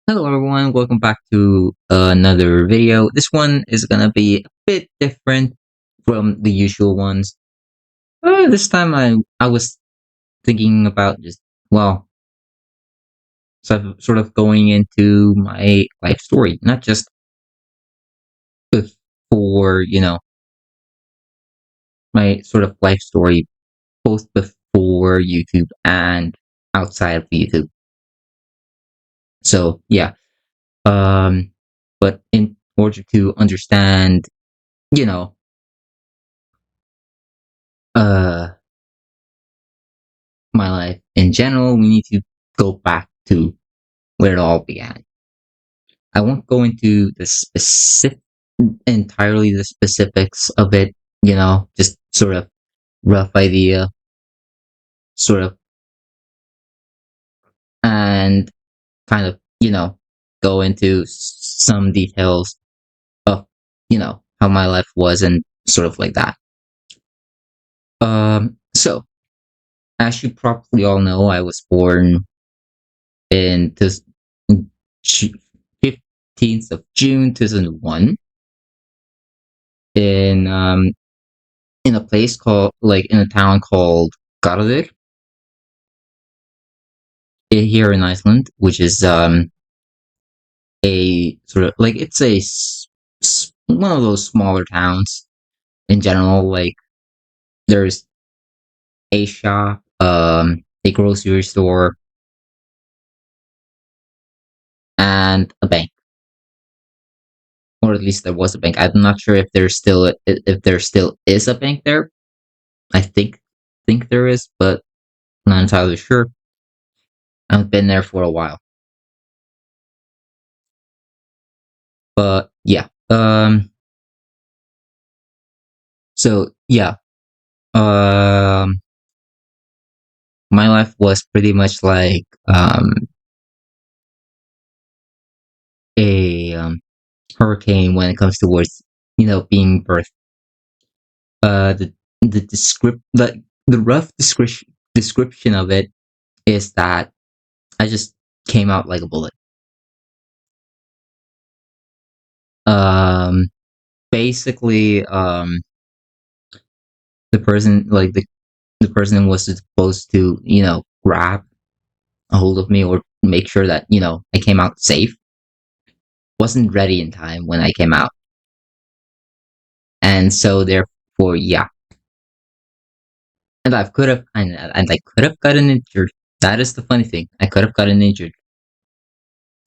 Hello everyone, welcome back to another video. This one is gonna be a bit different from the usual ones. This time I was thinking about just well, sort of going into my life story, not just before my sort of life story, both before YouTube and outside of YouTube. So yeah, um, but in order to understand, you know, uh my life in general, we need to go back to where it all began. I won't go into the entirely the specifics of it, just sort of rough idea, sort of, and kind of, go into some details of, how my life was and sort of like that. So, as you probably all know, I was born in this 15th of June 2001 in in a place called in a town called Garður here in Iceland, which is a sort of like it's one of those smaller towns in general. Like there's a shop, a grocery store, and a bank, or at least there was a bank. I'm not sure if there still is a bank there. I think there is, but I'm not entirely sure. I've been there for a while, but yeah. So yeah. Um. My life was pretty much like a hurricane when it comes towards being birthed. The the rough description of it is that I just came out like a bullet. Um, Basically, the person the person was supposed to grab a hold of me or make sure that I came out safe. Wasn't ready in time when I came out, and so therefore, yeah. And I could have gotten injured. That is the funny thing. I could have gotten injured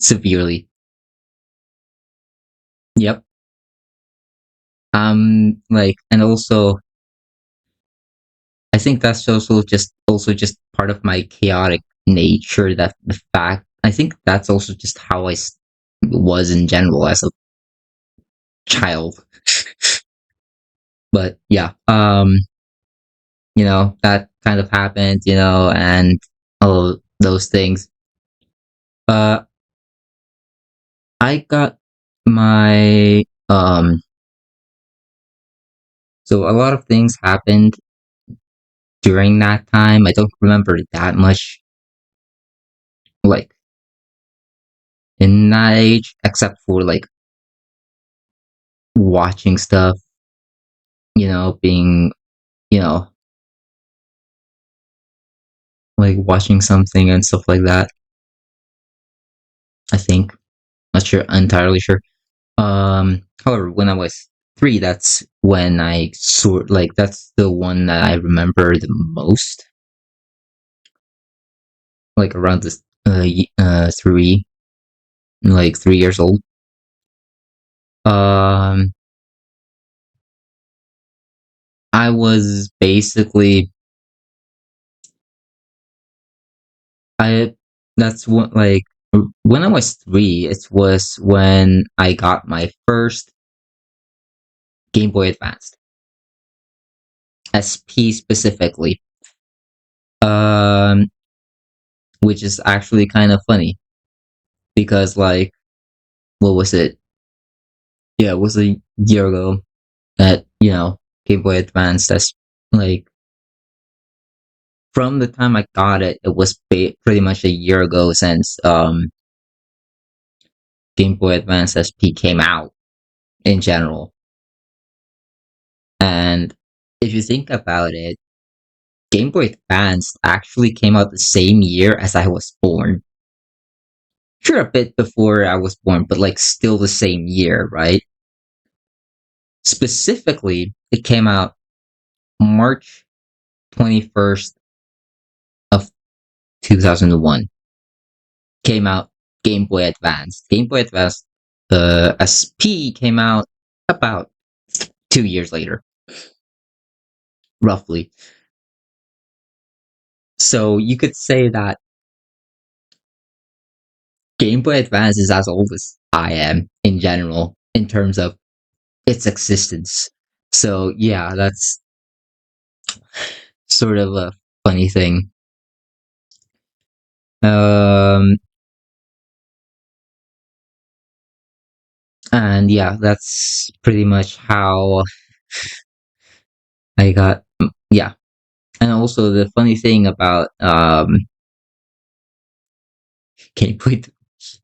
severely. Yep. And also, I think that's also just part of my chaotic nature. That the fact, I think that's also just how was in general as a child. But yeah, that kind of happened, and all those things. Uh, I got my so a lot of things happened during that time. I don't remember that much, like in that age, except for like watching stuff, being, you know, like watching something and stuff like that. I think, not sure, entirely sure. However, when I was 3, that's when that's the one that I remember the most. Like around this 3, like 3 years old. Um, I was basically I that's what like when I was 3, it was when I got my first Game Boy Advanced SP specifically. Um, which is actually kind of funny because like what was it? Yeah, it was a year ago that Game Boy Advanced. That's like from the time I got it, it was pretty much a year ago since Game Boy Advance SP came out in general. And if you think about it, Game Boy Advance actually came out the same year as I was born. Sure, a bit before I was born, but like still the same year, right? Specifically, it came out March 21st of 2001. Came out Game Boy Advance. Game Boy Advance, the SP came out about 2 years later, roughly. So you could say that Game Boy Advance is as old as I am in general in terms of its existence. So yeah, that's sort of a funny thing. Um, and yeah, that's pretty much how I got. Yeah, and also the funny thing about Game Boy,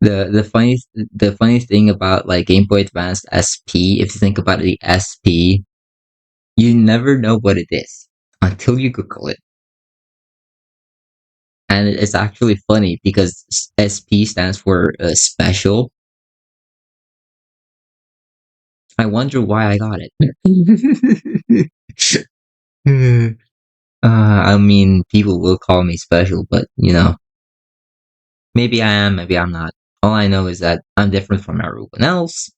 the funny thing about like Game Boy Advance SP, if you think about the SP, you never know what it is until you Google it. And it's actually funny because SP stands for special. I wonder why I got it. I mean, people will call me special, but maybe I am, maybe I'm not. All I know is that I'm different from everyone else,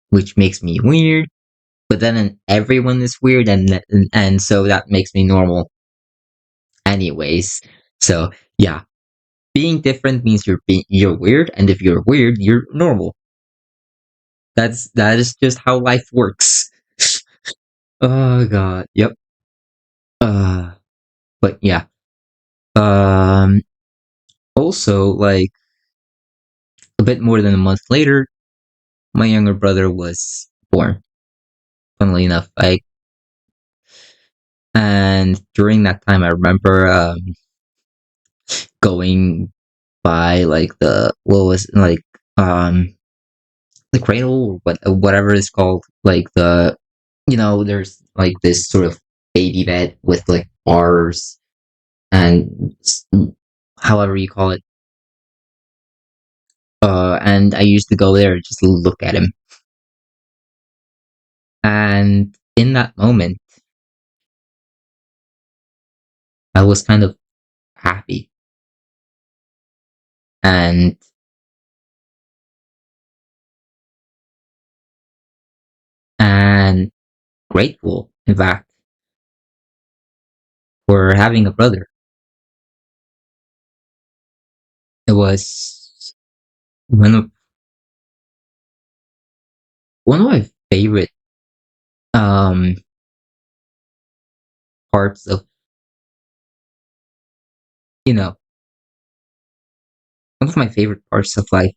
which makes me weird. But then everyone is weird, and so that makes me normal, anyways. So yeah, being different means you're weird, and if you're weird, you're normal. That is just how life works. Oh god, yep. Uh, but yeah. Um. Also, like a bit more than a month later, my younger brother was born. Funnily enough, I and during that time, I remember going by like the what was like the cradle or whatever it's called, like there's like this sort of baby bed with like bars and however you call it. And I used to go there and just look at him. And in that moment, I was kind of happy and and grateful, in fact, for having a brother. It was one of one of my favorite um parts of you know one of my favorite parts of life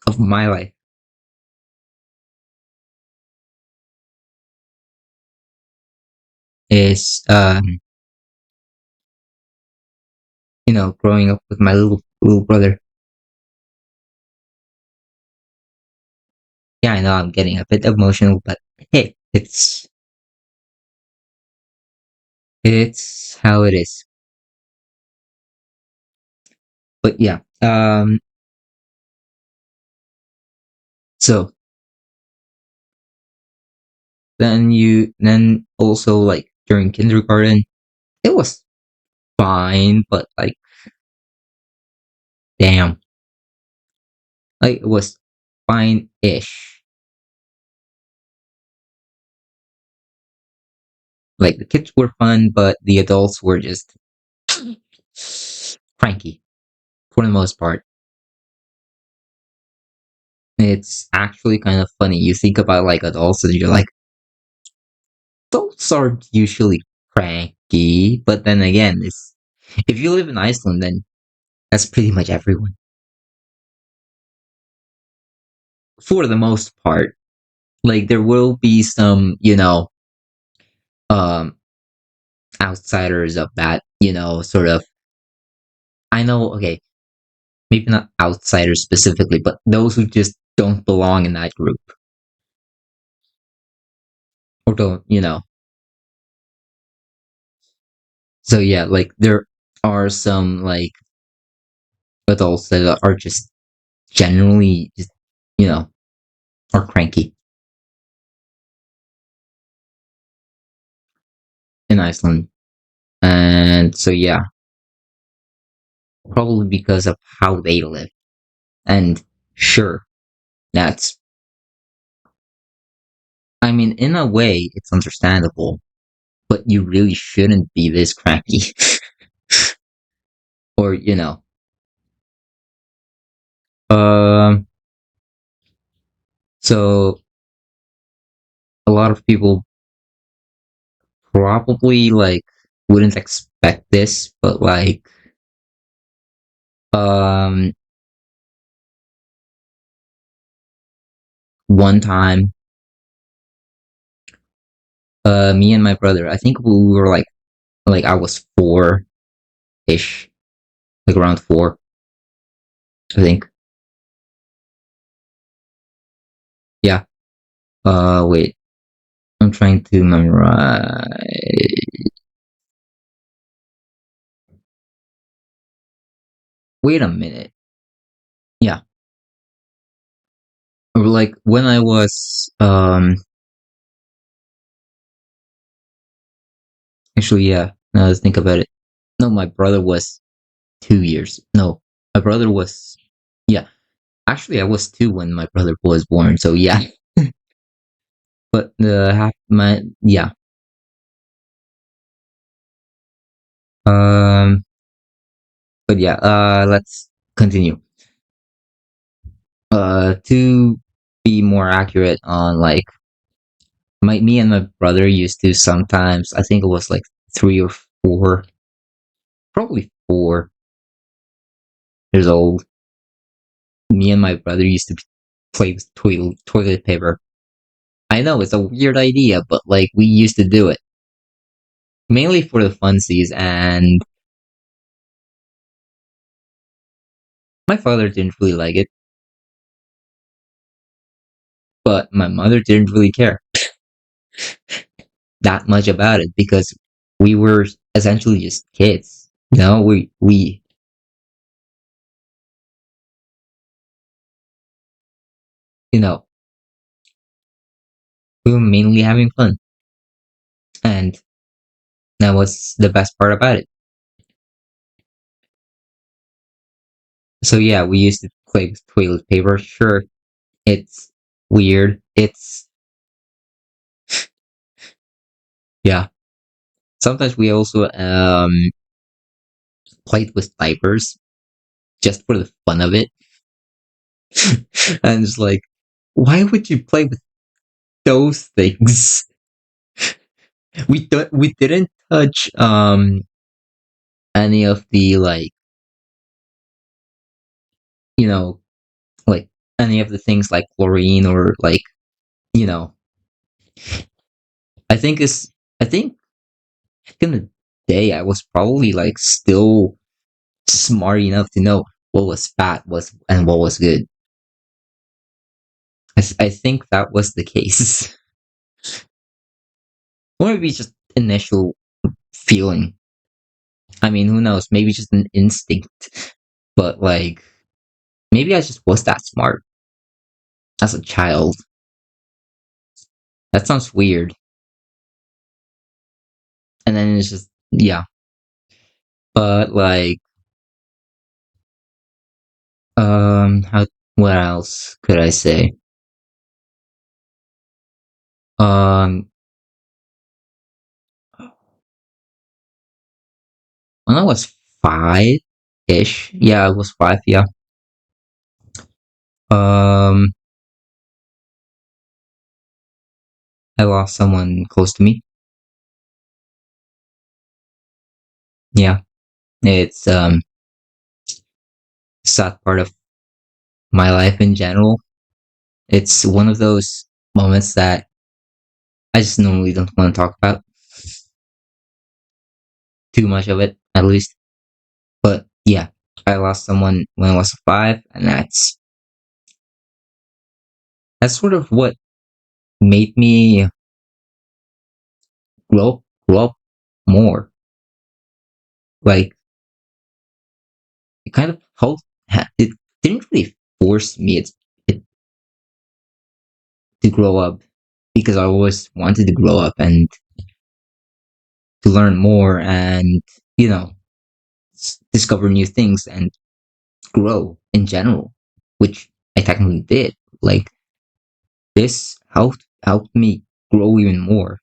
of my life is growing up with my little brother. Yeah, I know I'm getting a bit emotional, but hey, it's how it is. But yeah, so then also like during kindergarten, it was fine, but like damn, like it was fine-ish. Like the kids were fun, but the adults were just cranky for the most part. It's actually kind of funny. You think about like adults and you're like, adults are usually cranky, but then again, if you live in Iceland, then that's pretty much everyone. For the most part. Like there will be some, um outsiders of that, sort of I know, okay, maybe not outsiders specifically, but those who just don't belong in that group or don't, So yeah, like there are some like adults that are just generally just, you know, are cranky in Iceland. And so yeah, probably because of how they live. And sure, that's I mean, in a way it's understandable, but you really shouldn't be this cranky. or, um so a lot of people probably like wouldn't expect this, but like um one time me and my brother, I think we were like I was 4-ish, like around 4, I think. Yeah. Wait, I'm trying to memorize. Wait a minute. Yeah. Like when I was actually, yeah, now let's think about it. No, my brother was 2 years. No, my brother was, yeah. Actually, I was 2 when my brother was born. So yeah, but half my yeah. Um, but yeah. Let's continue. To be more accurate on like me and my brother used to sometimes. I think it was like 3 or 4, probably 4 years old. Me and my brother used to play with toilet paper. I know it's a weird idea, but like we used to do it mainly for the funsies, and my father didn't really like it, but my mother didn't really care that much about it because we were essentially just kids. We you know we were mainly having fun, and that was the best part about it. So yeah, we used to play with toilet paper. Sure, it's weird. It's yeah. Sometimes we also played with diapers just for the fun of it, and it's like, why would you play with those things? We didn't touch any of the like you know like any of the things like chlorine or like you know I think is I think back in the day I was probably like still smart enough to know what was bad was and what was good. I think that was the case. Or maybe just initial feeling. I mean, who knows? Maybe just an instinct. But like, maybe I just was that smart as a child. That sounds weird. And then it's just yeah. But like, how? What else could I say? Um, when I was 5-ish, yeah, I was 5. Yeah. Um, I lost someone close to me. Yeah, it's sad part of my life in general. It's one of those moments that I just normally don't want to talk about too much of it, at least. But yeah. I lost someone when I was 5, and that's sort of what made me grow up more. Like it kind of helped. It didn't really force me it to grow up because I always wanted to grow up and to learn more and you know discover new things and grow in general, which I technically did. Like this helped me grow even more.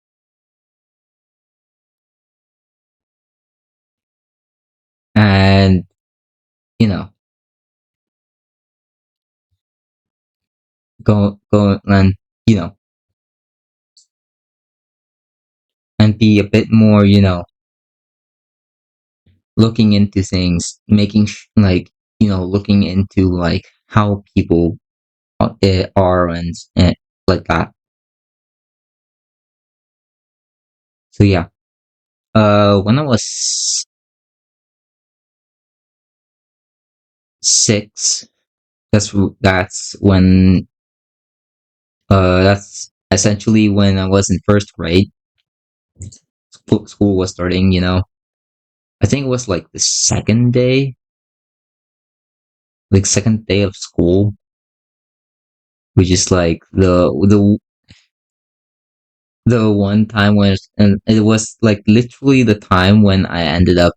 And you know go and you know and be a bit more looking into things, making like looking into like how people are and like that. So yeah, when I was 6, that's when that's essentially when I was in first grade. School was starting. I think it was like the second day, like second day of school, which is like the one time when and it was like literally the time when I ended up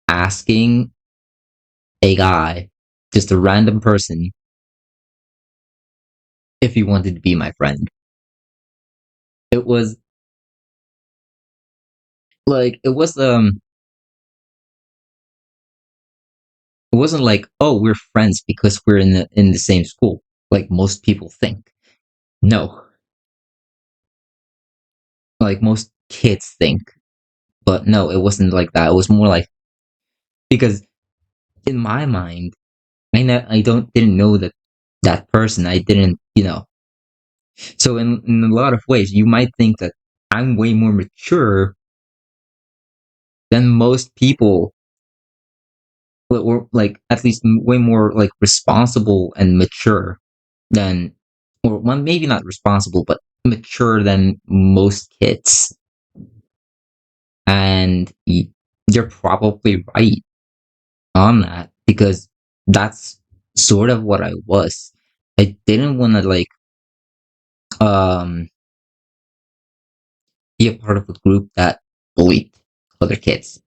asking a guy, just a random person, if he wanted to be my friend. It was like it wasn't like, oh, we're friends because we're in the same school, like most people think. No, like most kids think. But no, it wasn't like that. It was more like because in my mind, I don't didn't know that person. I didn't, So in a lot of ways, you might think that I'm way more mature than most people, or like at least way more like responsible and mature than, or well, maybe not responsible, but mature than most kids. And you're probably right on that because that's sort of what I was. I didn't want to like um be a part of a group that bullied other kids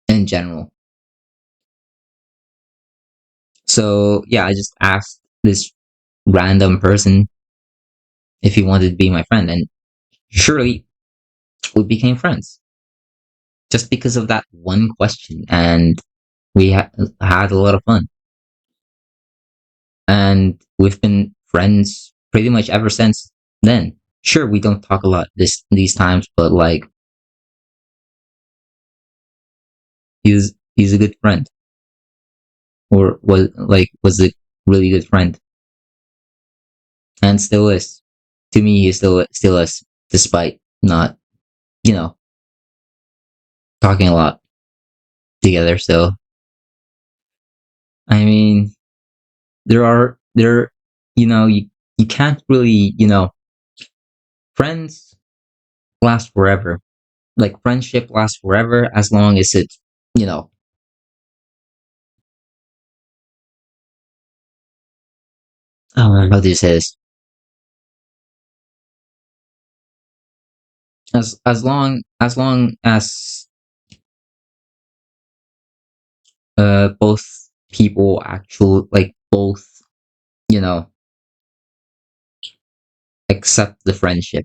in general. So yeah, I just asked this random person if he wanted to be my friend, and surely we became friends just because of that one question, and we had a lot of fun, and we've been friends pretty much ever since then. Sure, we don't talk a lot these times, but like he's a good friend, or was a really good friend, and still is. To me, he still is, despite not you know talking a lot together. So I mean, there you can't really friends last forever. Like friendship lasts forever as long as it you know how do you say this, as long as both people actual like both you know accept the friendship.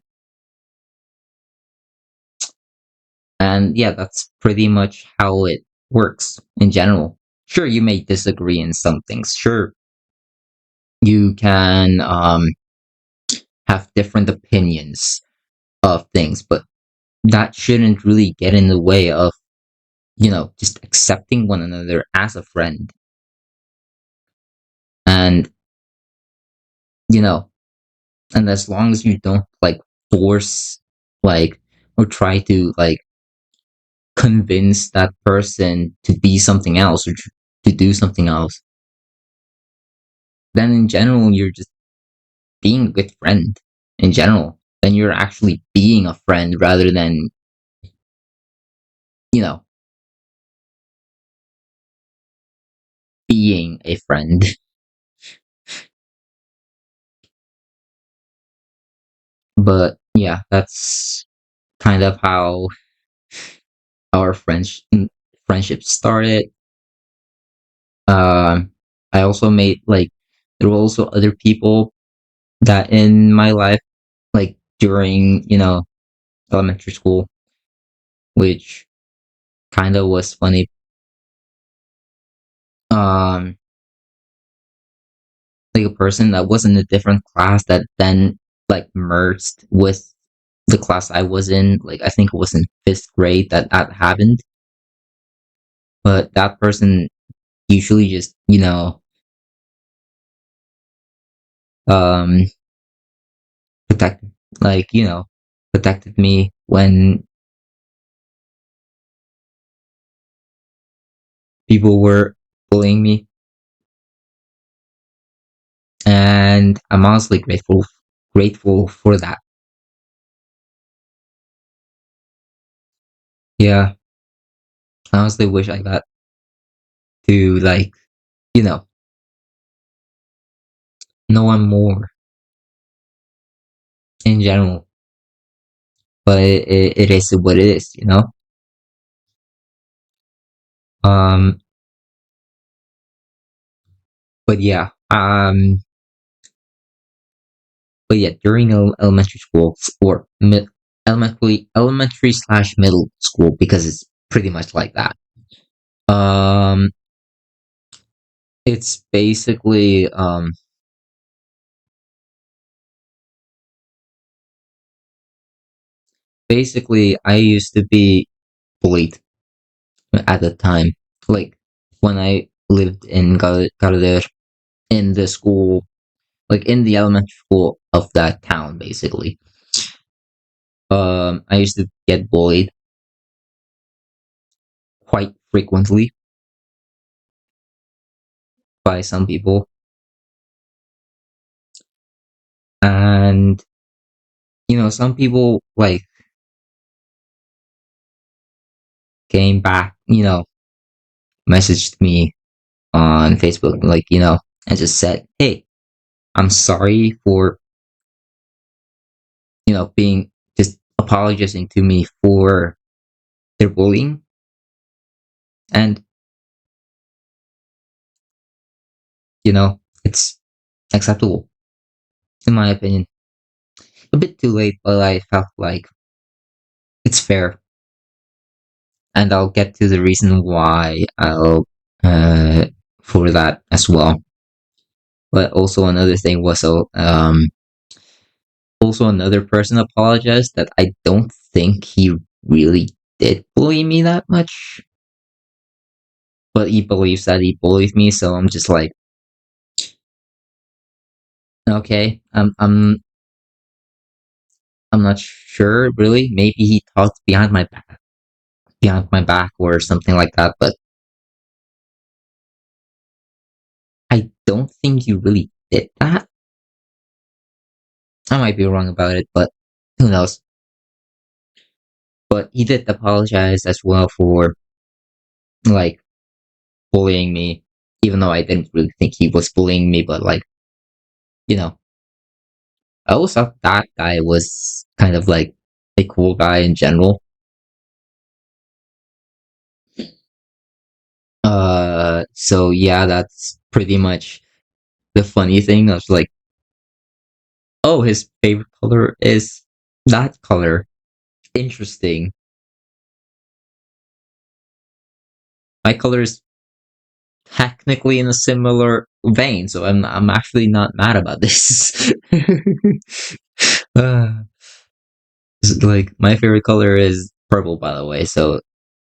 And yeah, that's pretty much how it works in general. Sure, you may disagree in some things. Sure, you can have different opinions of things, but that shouldn't really get in the way of just accepting one another as a friend. And you know and as long as you don't like force like or try to like convince that person to be something else or to do something else, then in general you're just being a good friend in general. Then you're actually being a friend rather than, you know, being a friend. But yeah, that's kind of how our friendship started. Um, I also made like there were also other people that in my life, like during elementary school, which kind of was funny. Um, like a person that was in a different class that then like merged with the class I was in. Like I think it was in fifth grade that that happened. But that person usually just um protect like protected me when people were bullying me, and I'm honestly grateful for that. Yeah, I honestly wish I got to like you know know one more in general, but it is what it is. um but yeah during elementary school or elementary slash middle school, because it's pretty much like that. um it's basically I used to be bullied at the time, like when I lived in Gardeur, in the school, like in the elementary school of that town, basically. I used to get bullied quite frequently by some people, and some people like came back, messaged me on Facebook, like and just said, "Hey, I'm sorry for being just apologizing to me for their bullying," and it's acceptable in my opinion. A bit too late, but I felt like it's fair, and I'll get to the reason why I'll for that as well. But also another thing was also another person apologized that I don't think he really did bully me that much, but he believes that he bullied me. So I'm just like, okay, I'm not sure really. Maybe he talked behind my back or something like that, but I don't think he really did that. I might be wrong about it, but who knows? But he did apologize as well for like bullying me, even though I didn't really think he was bullying me. But like, you know, I always thought that guy was kind of like a cool guy in general. So yeah, that's pretty much the funny thing. I was like, oh, his favorite color is that color. Interesting. My color is technically in a similar vein, so I'm actually not mad about this. uh, like my favorite color is purple, by the way. So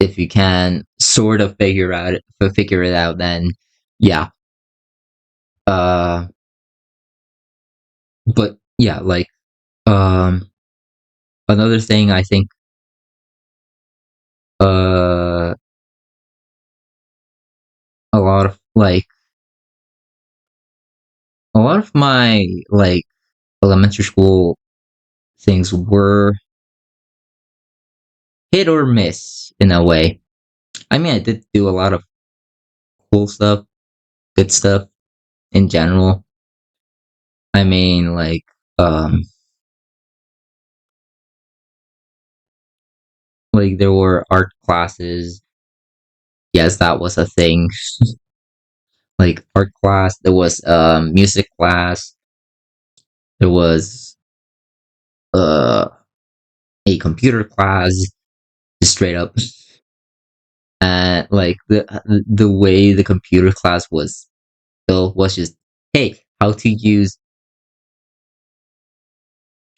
if you can sort of figure it out, then yeah. Uh, but yeah, like um, another thing I think uh a lot of a lot of my elementary school things were hit or miss in a way. I mean, I did do a lot of cool stuff, good stuff in general. I mean, there were art classes. Yes, that was a thing. Like art class. There was music class. There was uh a computer class, just straight up. And like the way the computer class was built was just, hey, how to use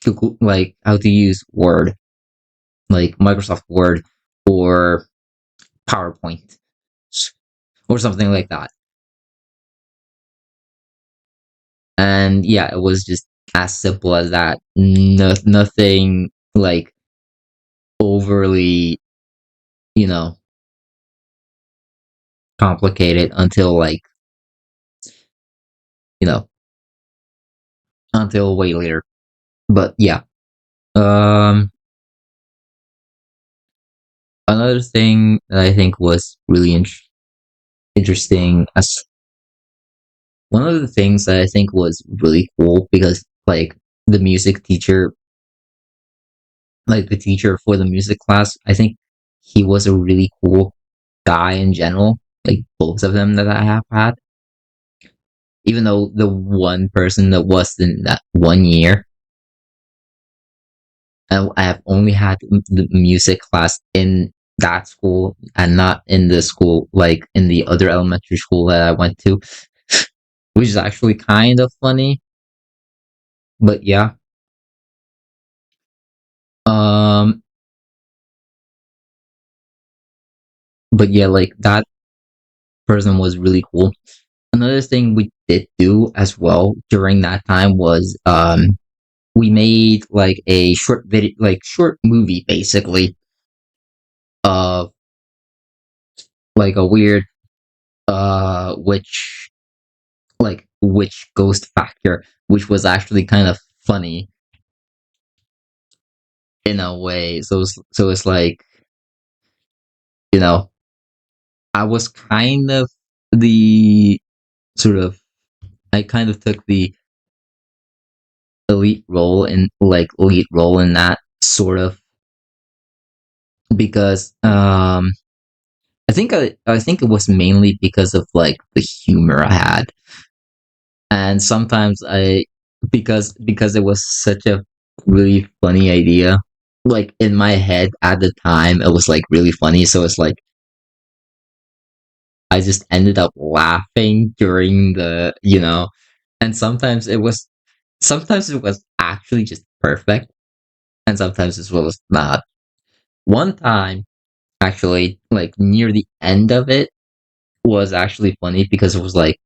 Google, like how to use Word, like Microsoft Word or PowerPoint or something like that. And yeah, it was just as simple as that. Nothing like overly, you know, complicated until you know, until way later. But yeah, um, another thing that I think was really interesting as one of the things that I think was really cool because the music teacher, like the teacher for the music class, I think he was a really cool guy in general. Like both of them that I have had, even though the one person that was in that 1 year, and I have only had the music class in that school and not in the school like in the other elementary school that I went to, which is actually kind of funny. But yeah, um, but yeah, like that person was really cool. Another thing we did do as well during that time was we made like a short video, like short movie basically of like a weird which which ghost factor, which was actually kind of funny in a way. So it's like, you know, I was kind of the sort of I kind of took the lead role in that sort of because I think it was mainly because of like the humor I had. And sometimes I because it was such a really funny idea. Like in my head at the time it was like really funny, so it's like I just ended up laughing during and sometimes it was actually just perfect and sometimes it was not. One time actually like near the end of it was actually funny because it was like,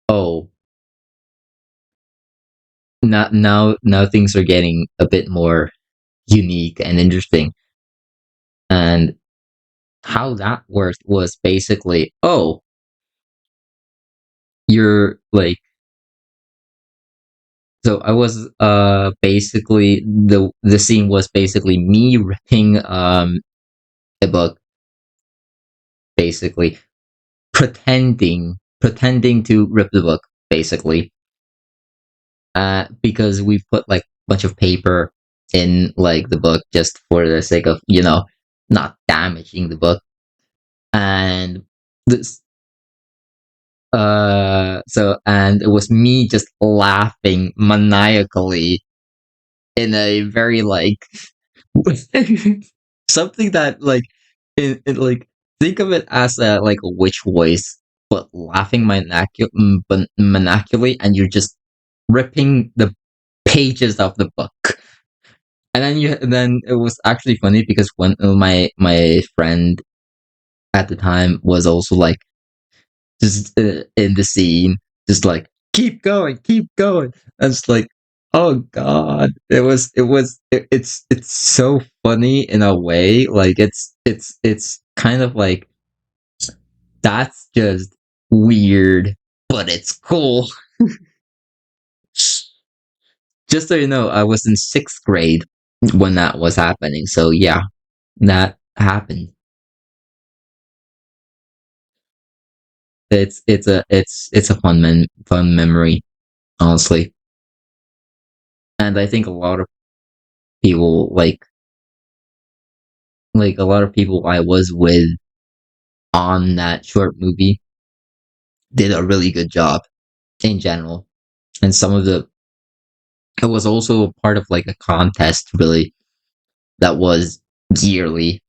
oh, now things are getting a bit more unique and interesting. And how that worked was basically, oh, you're like so I was basically the scene was basically me ripping a book, basically pretending to rip the book basically, because we put like a bunch of paper in like the book just for the sake of not damaging the book. And this and it was me just laughing maniacally in a very something that like think of it as like a witch voice but laughing maniacally, and you're just ripping the pages of the book. And then it was actually funny because when my friend at the time was also like just in the scene, just like keep going. And it's like, oh god, it's so funny in a way. Like it's kind of like that's just weird, but it's cool. Just so you know, I was in sixth grade when that was happening. So yeah, that happened. It's a fun memory, honestly. And I think a lot of people like a lot of people I was with on that short movie did a really good job in general. And some of the it was also part of like a contest really that was yearly.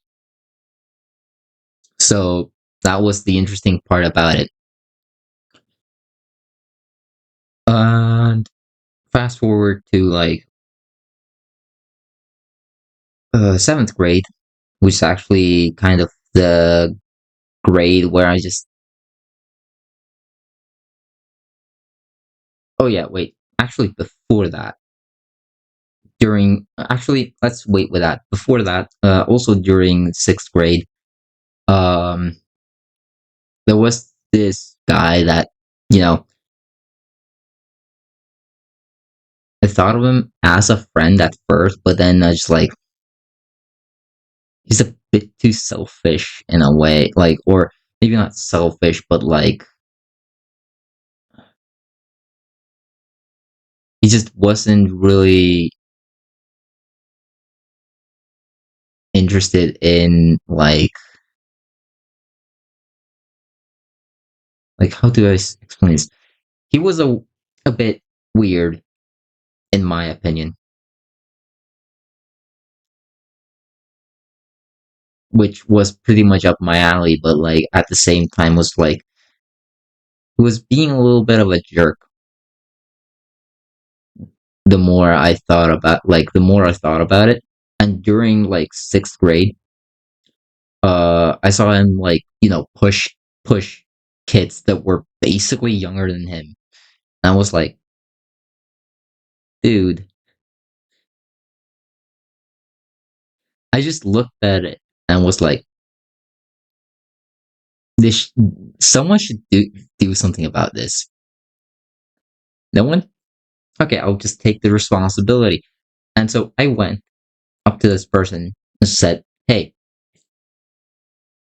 So that was the interesting part about it. And fast forward to like seventh grade, which is actually kind of the grade where I just oh yeah, wait. Actually before that, during actually let's wait with that. Before that, also during sixth grade, um there was this guy that, you know, I thought of him as a friend at first, but then I just like he's a bit too selfish in a way, like or maybe not selfish, but like he just wasn't really interested in like how do I explain this? He was a bit weird in my opinion, which was pretty much up my alley, but like at the same time was like he was being a little bit of a jerk. The more I thought about it, and during like sixth grade, I saw him like you know push kids that were basically younger than him, and I was like, dude, I just looked at it and was like, this someone should do something about this. No one, okay, I'll just take the responsibility. And so I went up to this person and said, hey,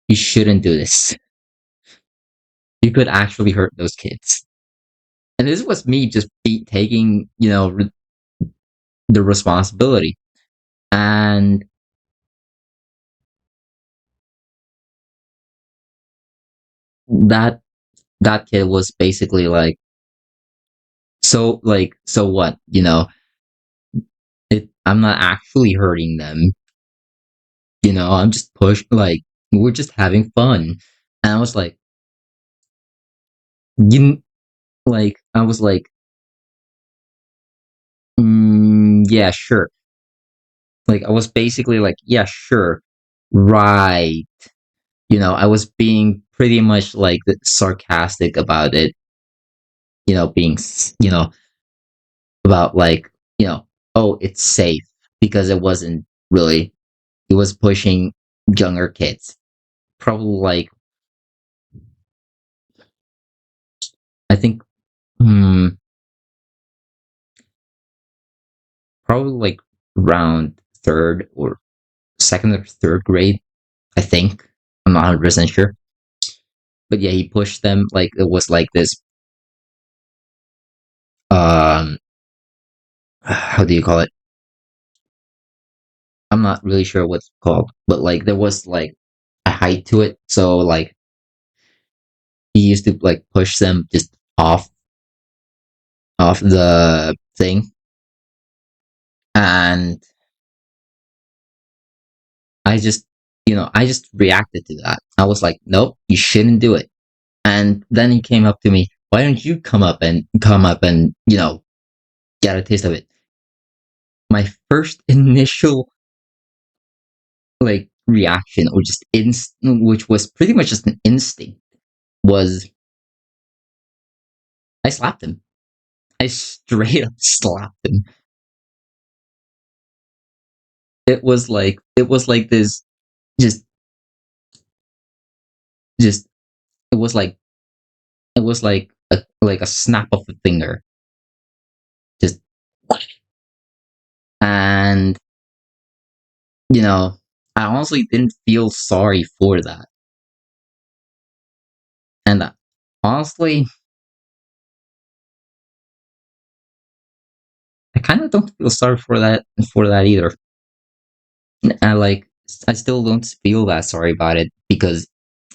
you shouldn't do this. You could actually hurt those kids. And this was me just taking, you know, the responsibility. And that that kid was basically so what, you know, I'm not actually hurting them, you know, I'm just like we're just having fun. And I was like, you I was like, yeah, sure. Like I was basically like, yeah, sure, right. You know, I was being pretty much like sarcastic about it. You know, you know, about like, you know, oh, it's safe because it wasn't really. It was pushing younger kids, probably like I think, hmm, probably like around third or second or third grade. I think I'm not 100% sure, but yeah, he pushed them like it was like this. Um, how do you call it? I'm not really sure what's called, but like there was like a height to it. So like he used to like push them just off the thing, and I just I just reacted to that. I was like, nope, you shouldn't do it. And then he came up to me, why don't you come up and get a taste of it? My first initial like reaction, or just which was pretty much just an instinct, was I slapped him. I straight up slapped him. it was like this, just just it was like it was like a snap of a finger, just, and you know, I honestly didn't feel sorry for that. And honestly, I kind of don't feel sorry for that either. I like I still don't feel that sorry about it because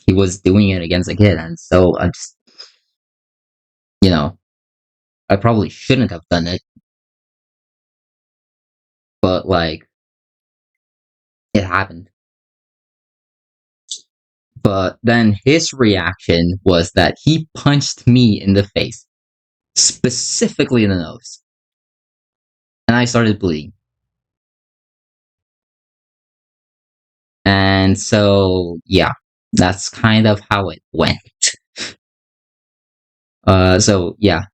he was doing it against a kid, and so I just, you know, I probably shouldn't have done it, but like it happened. But then his reaction was that he punched me in the face, specifically in the nose, and I started bleeding. And so, yeah, that's kind of how it went. So yeah,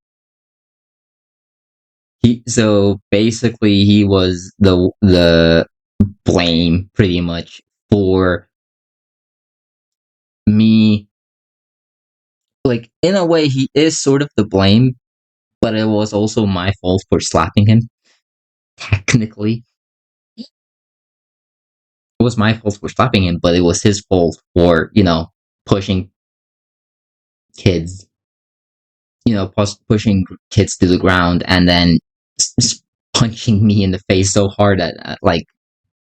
so basically he was the blame pretty much for me. Like in a way, he is sort of the blame, but it was also my fault for slapping him. Technically, it was my fault for slapping him, but it was his fault for pushing kids, pushing kids to the ground, and then punching me in the face so hard that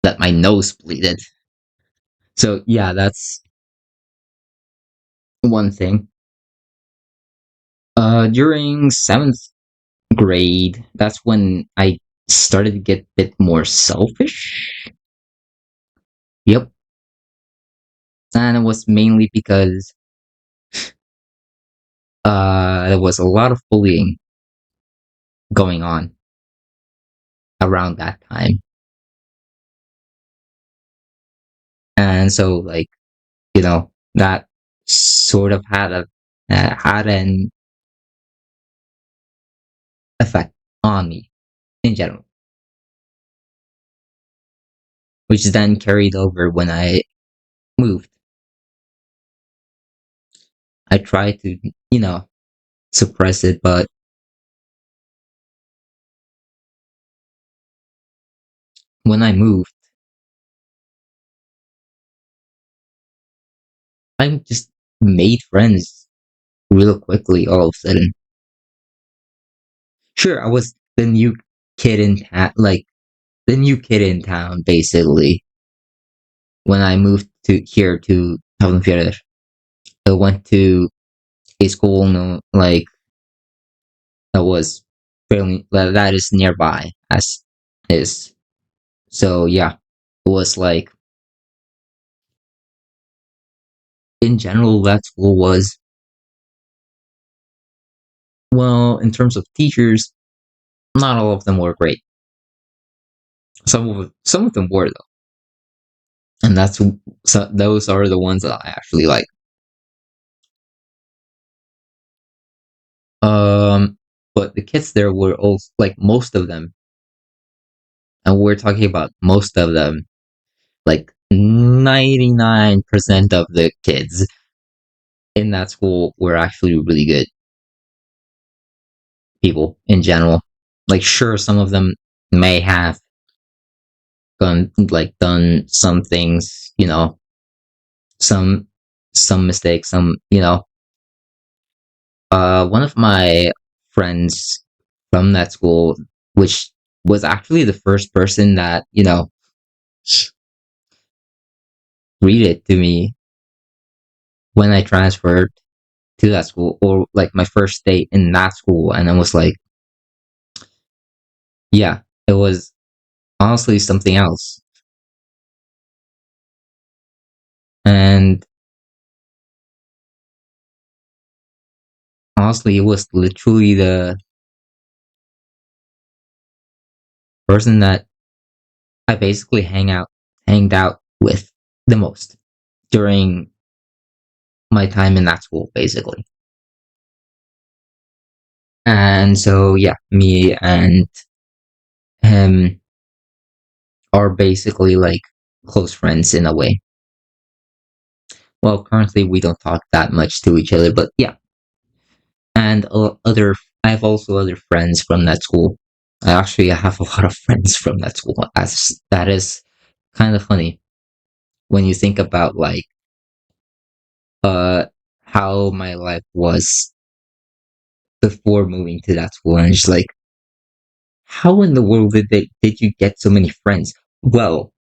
that my nose bleeded. So yeah, that's one thing. During seventh grade, that's when I started to get a bit more selfish. Yep, and it was mainly because there was a lot of bullying going on around that time, and so that sort of had an effect on me in general, which then carried over when I moved. I tried to suppress it, but when I moved, I just made friends real quickly all of a sudden. Sure, I was the new kid in town, like the new kid in town, basically. When I moved to here to Tavernfjordur, I went to a school, that was that is nearby as is. So yeah, it was like in general that school was, well, in terms of teachers, not all of them were great. Some of them were though, and those are the ones that I actually like. Um, but the kids there were also like most of them, and we're talking about most of them, like 99% of the kids in that school were actually really good people in general. Like, sure, some of them may have done some things, some some mistakes, one of my friends from that school, which was actually the first person that read it to me when I transferred to that school, or like my first day in that school, and I was like, yeah, it was honestly something else. And honestly, it was literally the person that I basically hanged out with the most during my time in that school, basically. And so, yeah, me and him are basically like close friends in a way. Well, currently we don't talk that much to each other, but yeah. And other, I have also other friends from that school. I actually have a lot of friends from that school. As that is kind of funny when you think about like uh how my life was before moving to that school, and it's like, how in the world did you get so many friends? Well,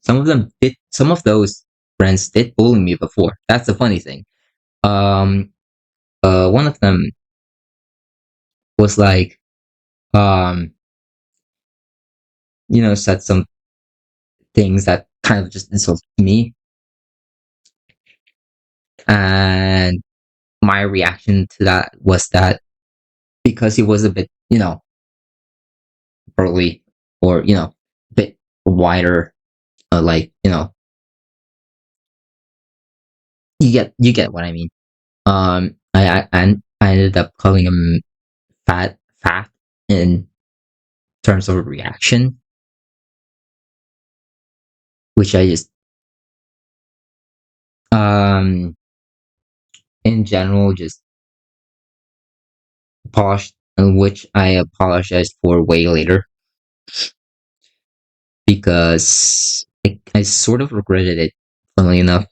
some of those friends did bully me before. That's the funny thing. Um, one of them was like, um, said some things that kind of just insulted me, and my reaction to that was that because he was a bit, burly, or a bit wider, like you get what I mean. I ended up calling him fat in terms of reaction, which I just um in general just apologized, which I apologized for way later because I sort of regretted it, funnily enough.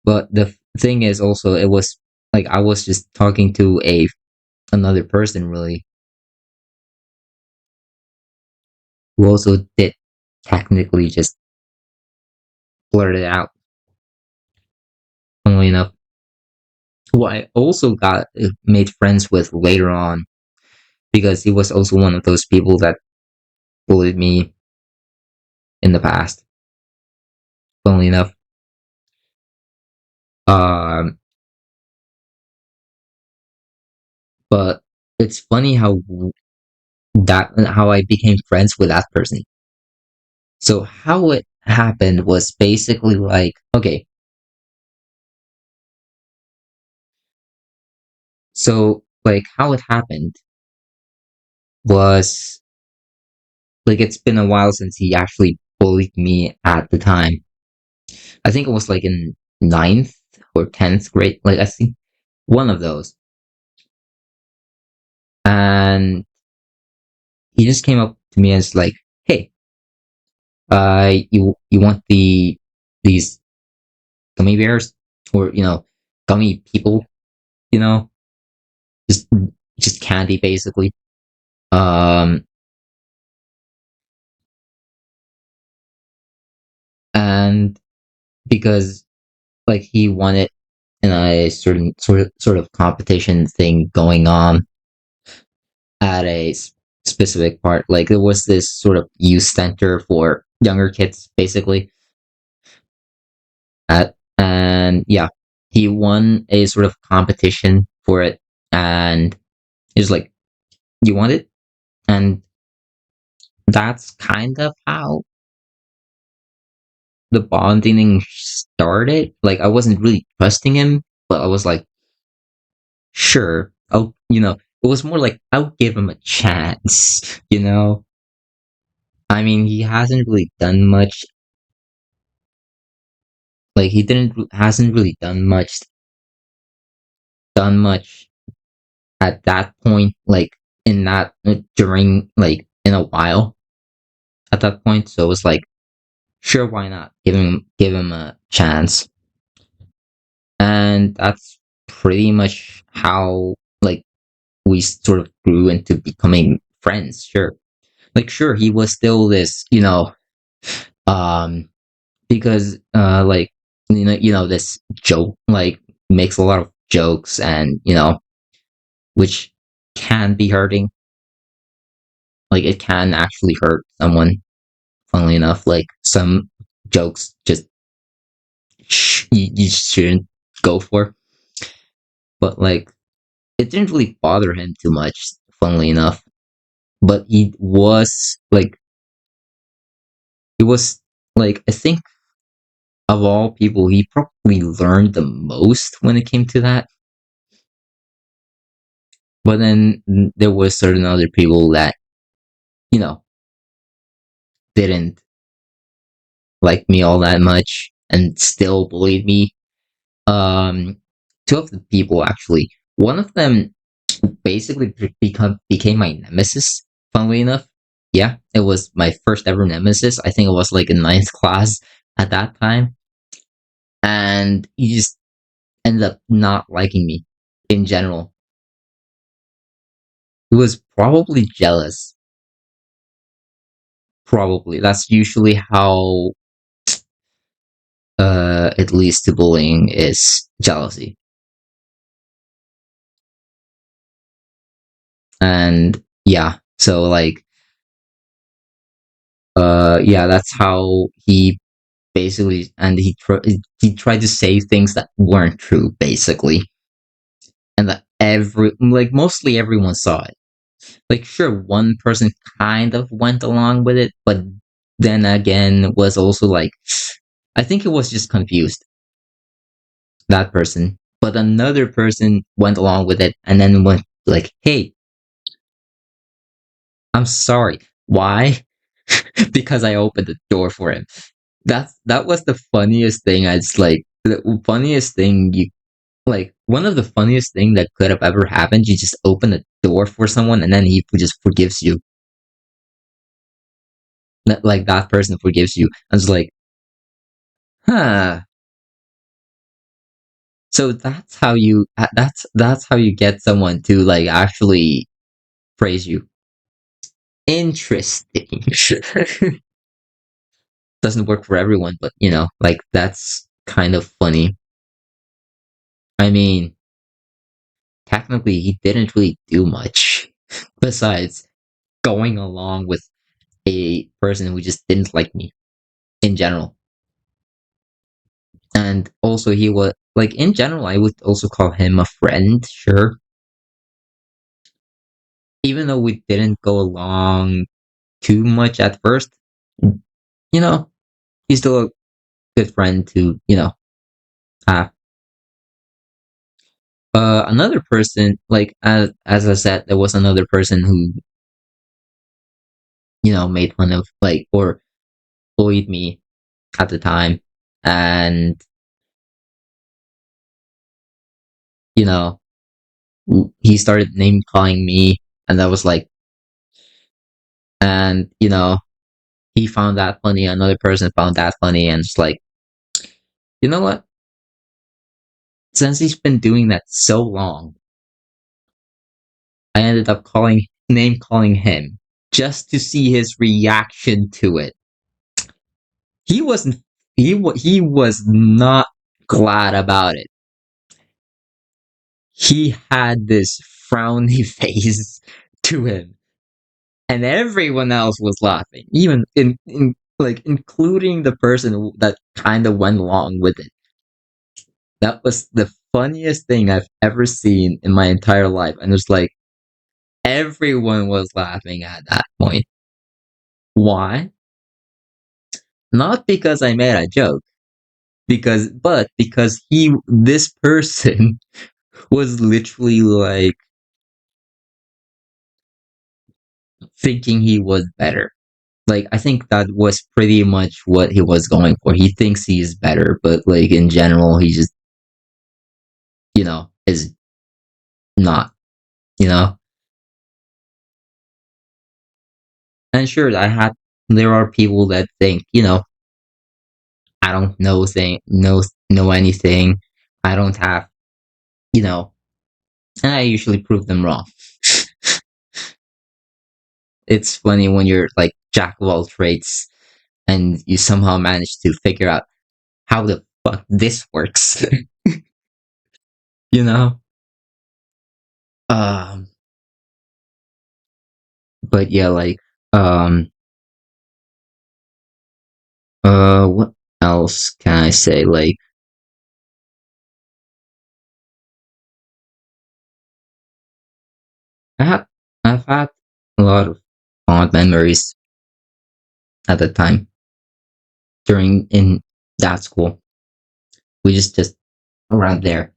But the thing is also, it was like I was just talking to a another person really, who also did technically just blurt it out, funnily enough. Who I also got made friends with later on, because he was also one of those people that bullied me in the past, funnily enough. Um, but it's funny how I became friends with that person. So how it happened was basically like, okay, so like how it happened was like, it's been a while since he actually bullied me at the time. I think it was like in ninth or 10th grade, like I think one of those. And he just came up to me and was like, "Hey, you want these gummy bears, or gummy people, you know, just just candy basically." Um, and because like he wanted in a certain sort of competition thing going on at a specific part. Like there was this sort of youth center for younger kids, basically. And yeah, he won a sort of competition for it, and he was like, "You want it?" And that's kind of how the bonding started. Like I wasn't really trusting him, but I was like, "Sure, It was more like I'll give him a chance, you know. I mean, he hasn't really done much. Like he didn't hasn't really done much at that point, like in that during like in a while at that point. So it was like, sure, why not give him a chance. And that's pretty much how like we sort of grew into becoming friends. Sure, like sure, he was still this, um because like this joke, like makes a lot of jokes, and which can be hurting. Like it can actually hurt someone, funnily enough. Like some jokes just you shouldn't go for. But like it didn't really bother him too much, funnily enough. But he was like, I think of all people, he probably learned the most when it came to that. But then there was certain other people that, you know, didn't like me all that much and still bullied me. Um, two of the people actually. One of them basically became my nemesis. Funnily enough, yeah, it was my first ever nemesis. I think it was like in ninth class at that time, and he just ended up not liking me in general. He was probably jealous. Probably that's usually how it leads to bullying is jealousy, and yeah, so like yeah, that's how he basically, and he tried to say things that weren't true basically, and that mostly everyone saw it. Like sure, one person kind of went along with it, but then again was also like, I think it was just confused, that person, but another person went along with it and then went like, hey, I'm sorry, why? Because I opened the door for him. That was the funniest thing. I just like the funniest thing you like one of the funniest thing that could have ever happened. You just open a door for someone and then he just forgives you. Like that person forgives you. I was like, huh. So that's how you get someone to like actually praise you. Interesting. Doesn't work for everyone, but like that's kind of funny. I mean, technically, he didn't really do much besides going along with a person who just didn't like me in general. And also, he was like, in general, I would also call him a friend, sure. Even though we didn't go along too much at first, you know, he's still a good friend to, have. Another person, like, as I said, there was another person who, made fun of, like, or bullied me at the time. And, you know, he started name calling me, and that was like, and he found that funny. Another person found that funny, and it's like, you know what? Since he's been doing that so long, I ended up calling him just to see his reaction to it. He wasn't. He was not glad about it. He had this frowny face to him, and everyone else was laughing, even in like including the person that kind of went along with it. That was the funniest thing I've ever seen in my entire life, and it's like everyone was laughing at that point. Why? Not because I made a joke, because this person was literally like thinking he was better. Like I think that was pretty much what he was going for. He thinks he's better, but like in general, he just is not. You know, and sure, there are people that think I don't know anything. I don't have you know, and I usually prove them wrong. It's funny when you're like jack of all trades and you somehow manage to figure out how the fuck this works. you know. Um, but yeah, like um, what else can I say? Like I have I've had a lot of fond memories at the time during in that school. We just around there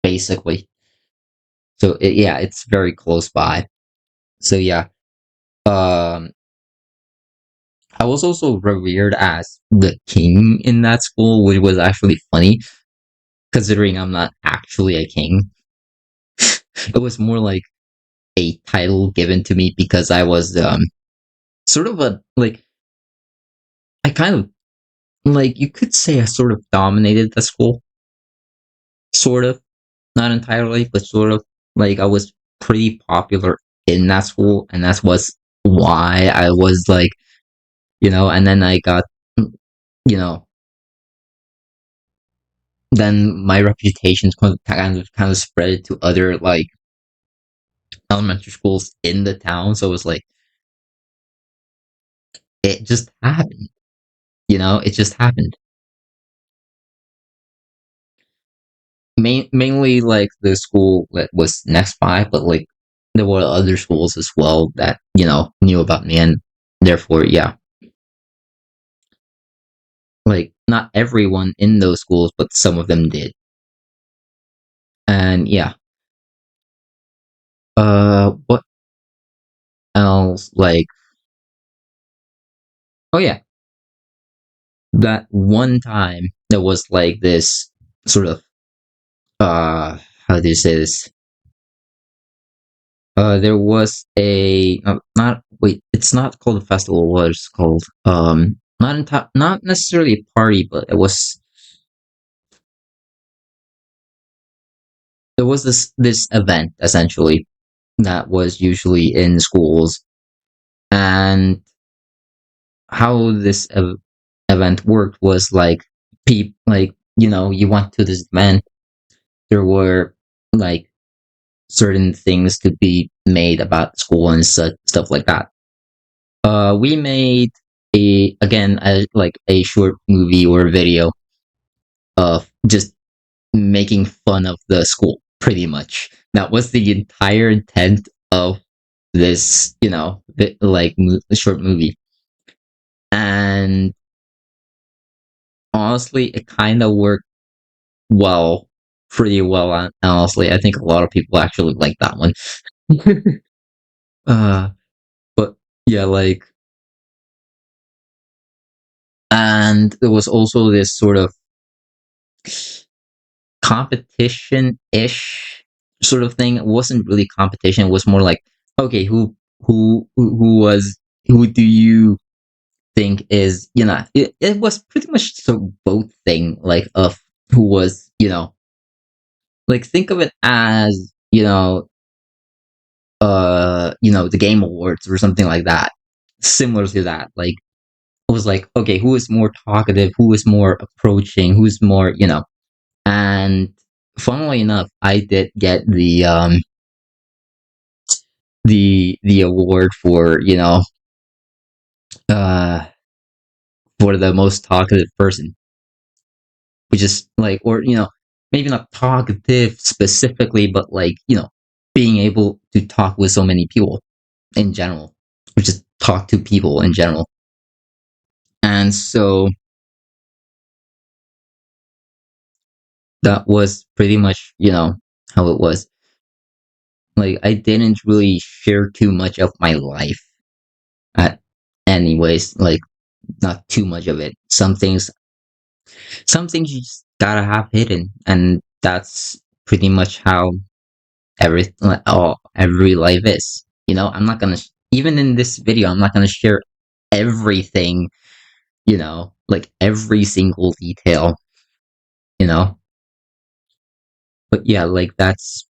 basically. So yeah, it's very close by. So yeah, um, I was also revered as the king in that school, which was actually funny considering I'm not actually a king. It was more like a title given to me because I was sort of a like I kind of like you could say I sort of dominated the school, sort of, not entirely, but sort of. Like I was pretty popular in that school, and that's was why I was like, and then I got, you know, then my reputation kind of spread to other like elementary schools in the town. So it was like it just happened, it just happened. Mainly like the school that was next by, but like there were other schools as well that knew about me, and therefore, yeah, like not everyone in those schools, but some of them did, and yeah. What else? Like, oh yeah, that one time there was like this sort of how do you say this? There was a not wait, it's not called a festival. What it's called? Not necessarily a party, but there was this event essentially that was usually in schools, and how this event worked was like like you went to this event. There were like certain things to be made about school and stuff like that. We made like a short movie or video of just making fun of the school. Pretty much, that was the entire intent of this, like short movie. And honestly, it kind of worked well, pretty well. Honestly, I think a lot of people actually like that one. uh, but yeah, like, and there was also this sort of competition ish sort of thing. It wasn't really competition. It was more like, okay, who do you think is, it was pretty much so both thing, like, of who was, like, think of it as, the Game Awards or something like that, similar to that. Like, it was like, okay, who is more talkative, who is more approaching, who's more, and funnily enough, I did get the award for, uh for the most talkative person, which is like, or maybe not talkative specifically, but like, being able to talk with so many people in general, or just talk to people in general. And so that was pretty much, how it was. Like, I didn't really share too much of my life at anyways, like, not too much of it. Some things you just gotta have hidden, and that's pretty much how every life is. I'm not gonna even in this video, I'm not gonna share everything, like every single detail, you know. But yeah, like that's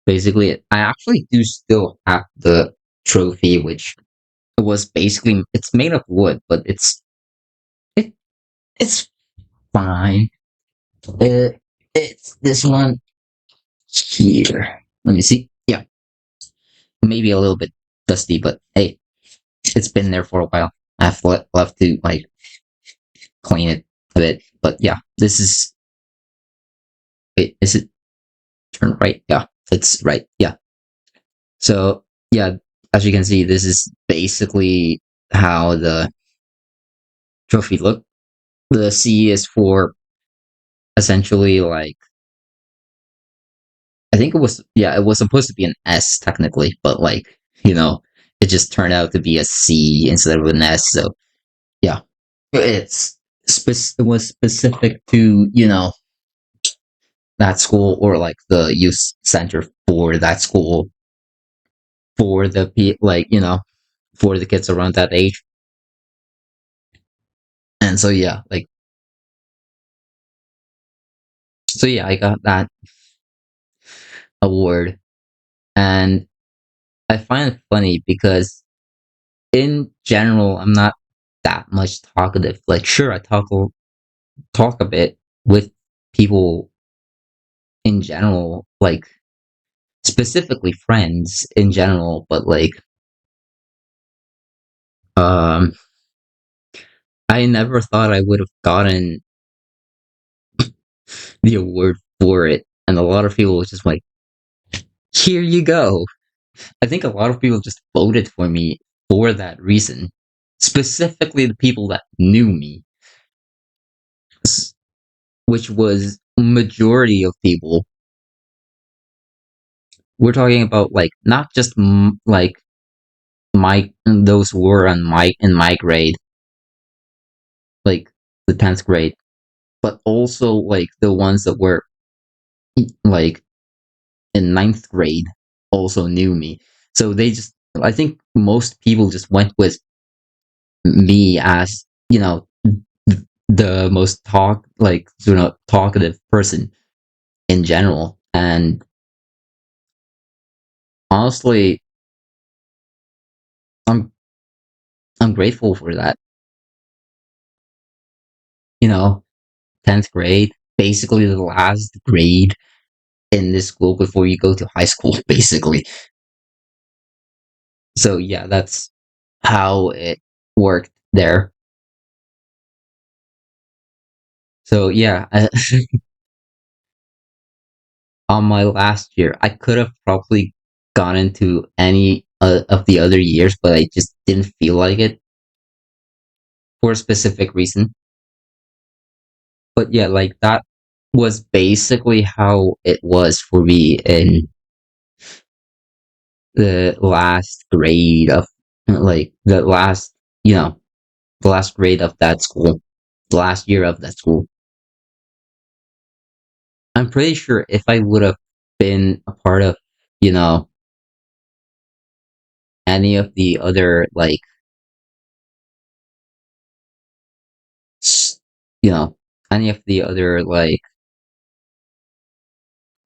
basically it. I actually do still have the trophy, which was basically it's made of wood, but it it's fine. It's this one here. Let me see. Yeah, maybe a little bit dusty, but hey, it's been there for a while. I've left to like clean it a bit, but yeah, this is. Wait, is it turned right? Yeah, it's right. Yeah. So yeah, as you can see, this is basically how the trophy looked. The C is for essentially like I think it was, yeah, it was supposed to be an S technically, but like, you know, it just turned out to be a C instead of an S. So yeah, it was specific to, you know, that school, or like the youth center for that school, for the like, you know, for the kids around that age. And so yeah, like, so yeah, I got that award. And I find it funny because in general I'm not that much talkative. Like, sure, I talk a bit with people in general, like specifically friends in general, but like, um I never thought I would have gotten the award for it. And a lot of people was just like, here you go. I think a lot of people just voted for me for that reason. Specifically the people that knew me, which was majority of people. We're talking about like not just like my those who were on my in my grade, like the 10th grade, but also like the ones that were like in ninth grade also knew me. So they just, I think most people just went with me as, you know, the most talkative person in general. And honestly, I'm I'm grateful for that. You know, 10th grade, basically the last grade in this school before you go to high school, basically. So yeah, that's how it worked there. So yeah, on my last year, I could have probably gone into any of the other years, but I just didn't feel like it for a specific reason. But yeah, like that was basically how it was for me in the last grade of, like the last, you know, the last grade of that school, the last year of that school. I'm pretty sure if I would have been a part of, you know, any of the other like, you know, any of the other like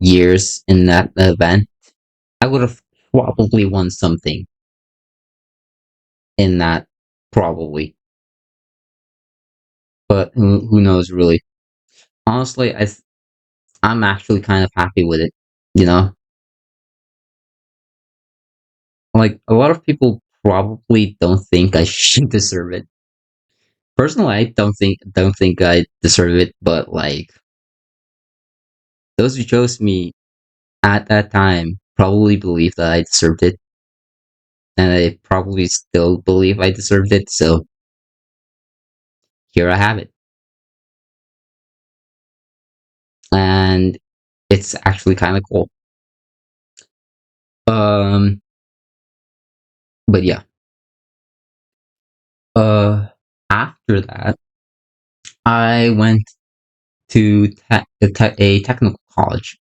years in that event, I would have probably won something in that, probably. But who knows really? Honestly, I'm actually kind of happy with it. You know, like a lot of people probably don't think I should deserve it. Personally, I don't think I deserve it, but like those who chose me at that time probably believe that I deserved it, and I probably still believe I deserved it. So here I have it, and it's actually kind of cool. Um, but yeah. Uh, After that, I went to a technical college,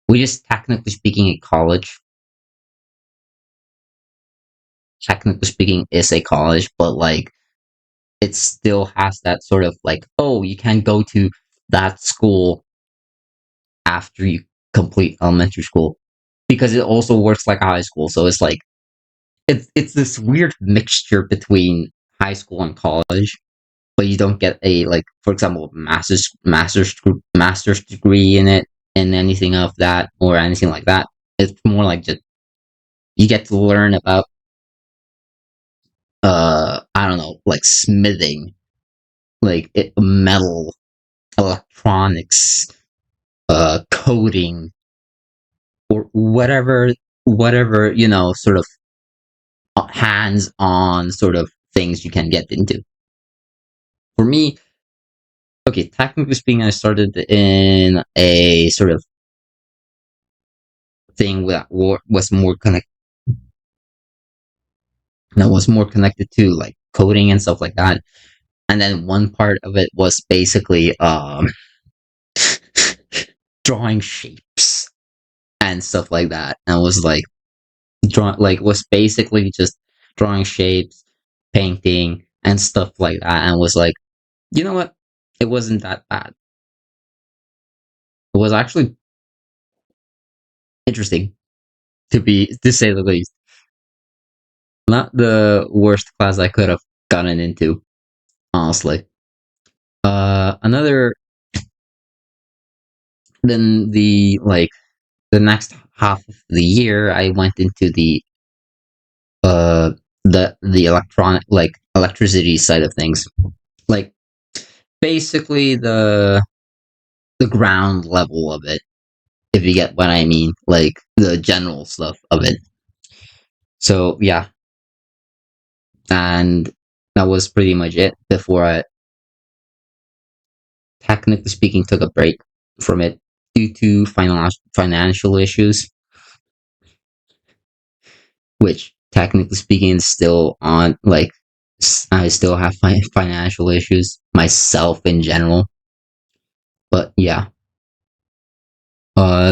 which is technically speaking a college. Technically speaking, is a college, but like it still has that sort of like, oh, you can go to that school after you complete elementary school, because it also works like a high school. So it's like it's this weird mixture between high school and college, but you don't get a, like, for example, master's degree in it and anything of that or anything like that. It's more like just you get to learn about, I don't know, like smithing, like metal, electronics, coding, or whatever, you know, sort of hands-on sort of things you can get into. For me, okay, technically speaking, I started in a sort of thing was more connected to like coding and stuff like that. And then one part of it was basically drawing shapes and stuff like that. And it was like was basically just drawing shapes, painting, and stuff like that. And was like, you know what? It wasn't that bad. It was actually interesting to say the least. Not the worst class I could have gotten into, honestly. Another then the next half of the year, I went into uh the electronic electricity side of things, like basically the ground level of it, if you get what I mean, like the general stuff of it. So yeah, and that was pretty much it before I, technically speaking, took a break from it due to financial issues, which technically speaking is still on. Like, I still have financial issues myself in general. But yeah,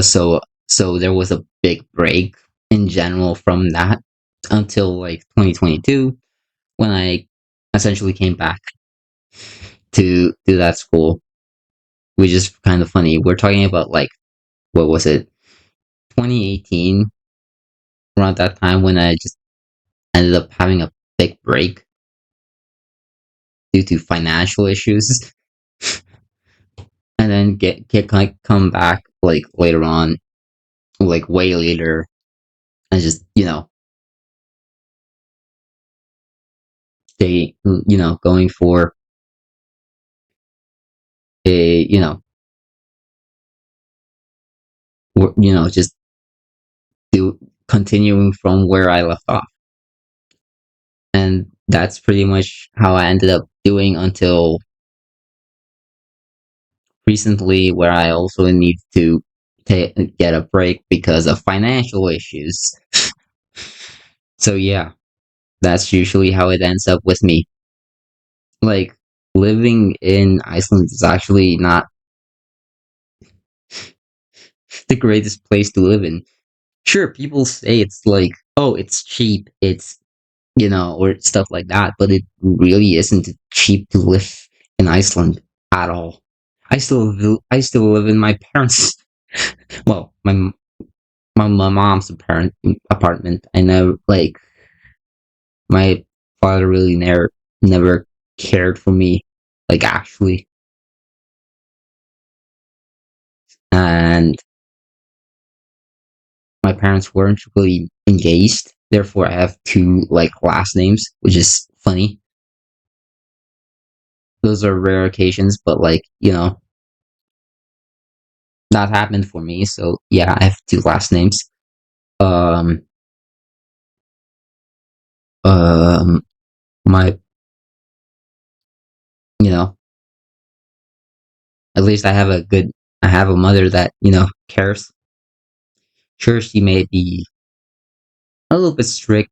so there was a big break in general from that until like 2022, when I essentially came back to that school, which is kind of funny. We're talking about like, what was it, 2018, around that time, when I just ended up having a big break due to financial issues, and then get like come back like later on, like way later, and just stay going for a just do continuing from where I left off. And that's pretty much how I ended up doing until recently, where I also need to get a break because of financial issues. So yeah, that's usually how it ends up with me. Like, living in Iceland is actually not the greatest place to live in. Sure, people say it's like, oh, it's cheap, it's or stuff like that, but it really isn't cheap to live in Iceland at all. I still live in my parents' well, my mom's parent apartment. I know, like, my father really never cared for me, like, actually, and my parents weren't really engaged. Therefore, I have two like last names, which is funny. Those are rare occasions, but like, that happened for me. So yeah, I have two last names. Um, um, my, you know, at least I have a mother that cares. Sure, she may be a little bit strict,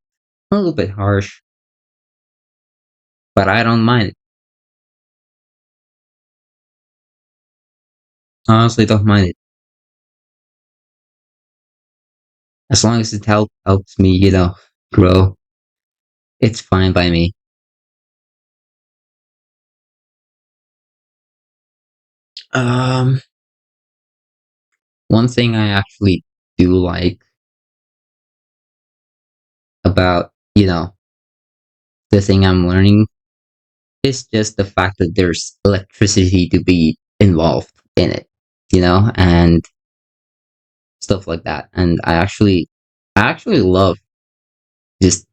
a little bit harsh, but I don't mind it. Honestly, don't mind it, as long as it helps me, grow. It's fine by me. Um, One thing I actually do like about the thing I'm learning is just the fact that there's electricity to be involved in it, and stuff like that. And I actually love just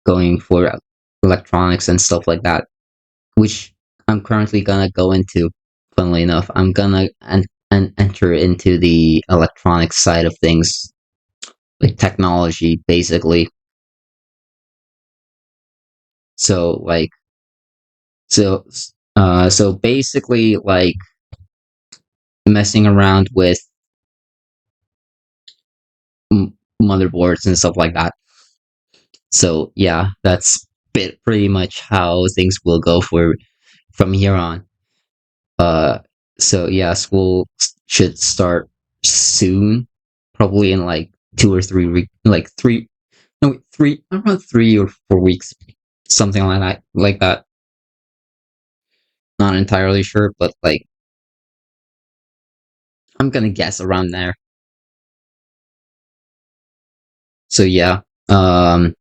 going for electronics and stuff like that, which I'm currently gonna go into. Funnily enough, I'm gonna and enter into the electronic side of things, like technology, basically. So like, so basically, like, messing around with motherboards and stuff like that. So yeah, that's pretty much how things will go for from here on. Uh, so yeah, school should start soon, probably in like 2 or 3 weeks, like three, no, wait, three, around 3 or 4 weeks, something like that, like that. Not entirely sure, but like I'm gonna guess around there. So yeah, um,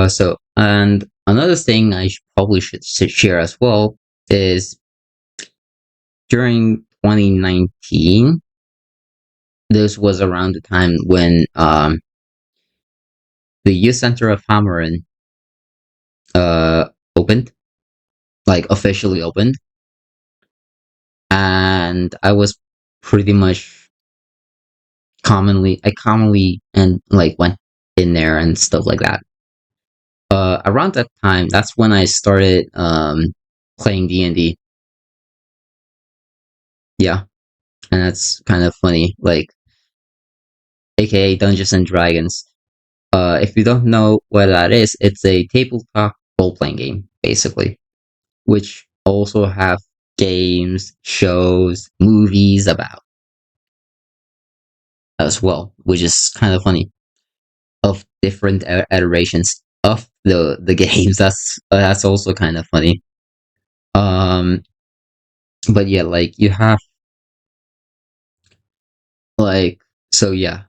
so and another thing I probably should share as well is during 2019. This was around the time when the youth center of Hammeren uh opened, like officially opened, and I was pretty much commonly and like went in there and stuff like that. Around that time, that's when I started playing D&D. Yeah, and that's kind of funny, like aka Dungeons and Dragons. If you don't know what that is, it's a tabletop role playing game, basically, which also have games, shows, movies about as well, which is kind of funny of different iterations of the games. That's also kind of funny. Um, but yeah, like you have like so yeah,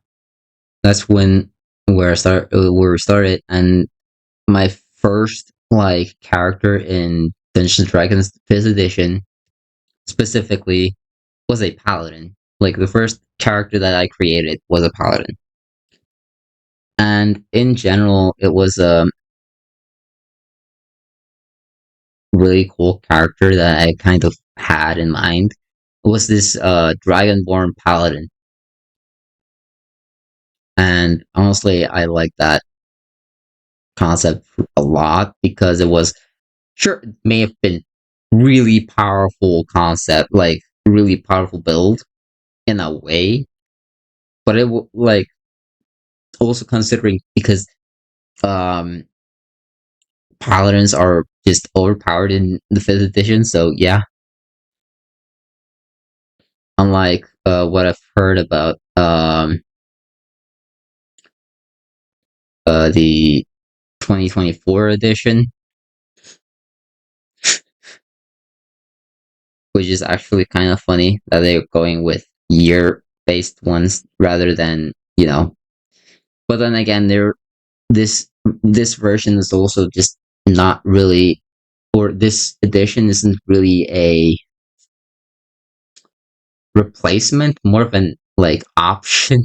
that's when where we started, and my first like character in Dungeons and Dragons Fifth Edition specifically was a paladin. Like the first character that I created was a paladin, and in general, it was a really cool character that I kind of had in mind. It was this dragonborn paladin, and honestly, I like that concept a lot because it was sure it may have been really powerful concept, like really powerful build in a way, but like also considering because um paladins are just overpowered in the fifth edition. So yeah, unlike what I've heard about the 2024 edition, which is actually kind of funny that they're going with year based ones rather than But then again, this version is also just not really, or this edition isn't really a replacement, more of an like option,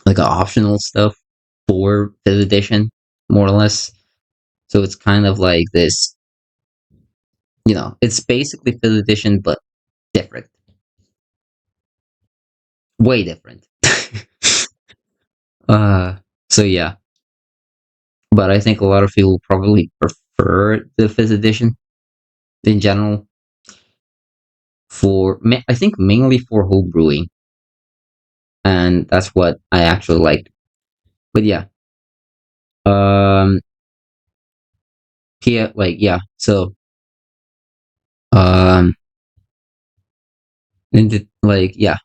like a optional stuff for fifth edition, more or less. So it's kind of like this, it's basically fifth edition but different, way different. uh, so yeah, but I think a lot of people probably prefer the fifth edition in general I think mainly for home brewing, and that's what I actually liked. But yeah, um, yeah, like yeah, so um, like yeah,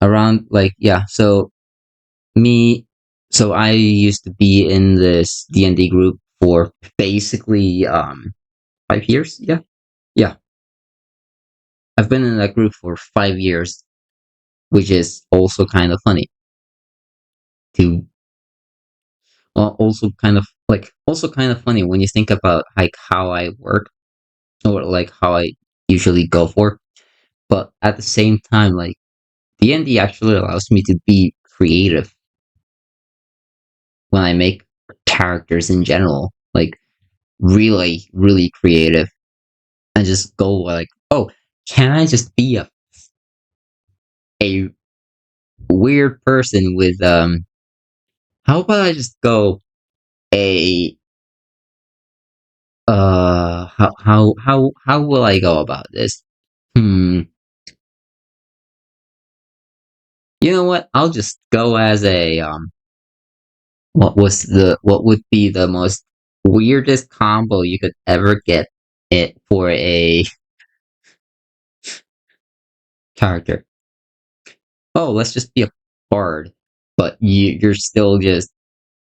around like yeah, so me, so I used to be in this D&D group for basically 5 years. Yeah, yeah, I've been in that group for 5 years, which is also kind of funny to also kind of funny when you think about like how I work or like how I usually go for. But at the same time, like D&D actually allows me to be creative when I make characters in general, like really, really creative, and just go like, oh, can I just be a weird person with How about I just go a how will I go about this? Hmm. You know what? I'll just go as a what would be the most weirdest combo you could ever get it for a character? Oh, let's just be a bard, but you're still just,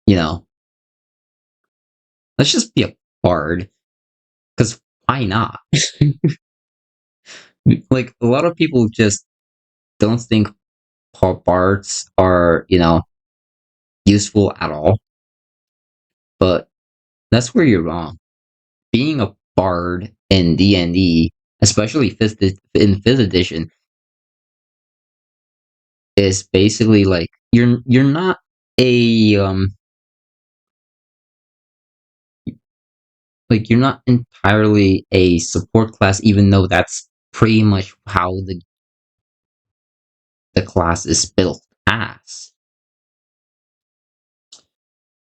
you know, let's just be a bard, because why not? Like, a lot of people just don't think bards are, useful at all, but that's where you're wrong. Being a bard in D&D, especially in 5th edition, is basically like you're not a like you're not entirely a support class, even though that's pretty much how the class is built as.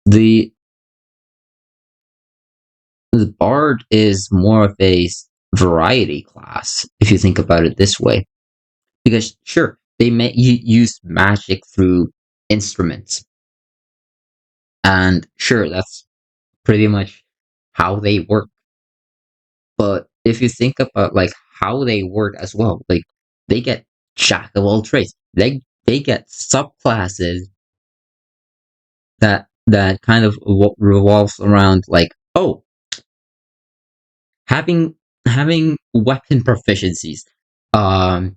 The the bard is more of a variety class if you think about it this way, because sure they may use magic through instruments, and sure that's pretty much how they work. But if you think about like how they work as well, like they get jack of all trades. They get subclasses that kind of revolves around like, oh, having having weapon proficiencies, um,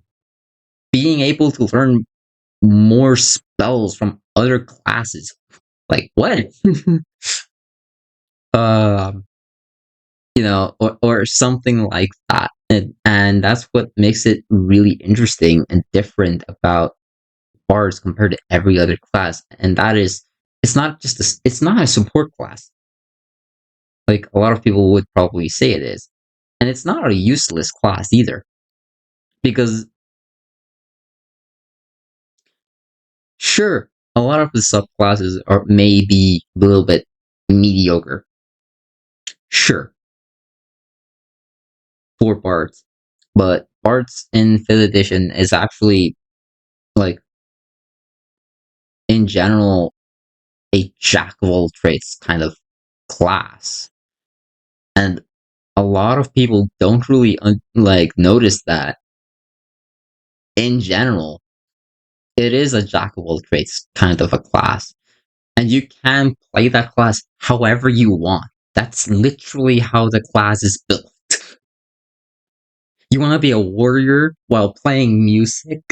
being able to learn more spells from other classes. Like what? um, or something like that. And that's what makes it really interesting and different about bars compared to every other class. And that is, it's not a support class like a lot of people would probably say it is, and it's not a useless class either. Because sure, a lot of the subclasses are maybe a little bit mediocre. Sure, for bards, but bards in 5th edition is actually like in general a jack of all trades kind of class, and a lot of people don't really like notice that in general it is a jack of all trades kind of a class, and you can play that class however you want. That's literally how the class is built. You want to be a warrior while playing music?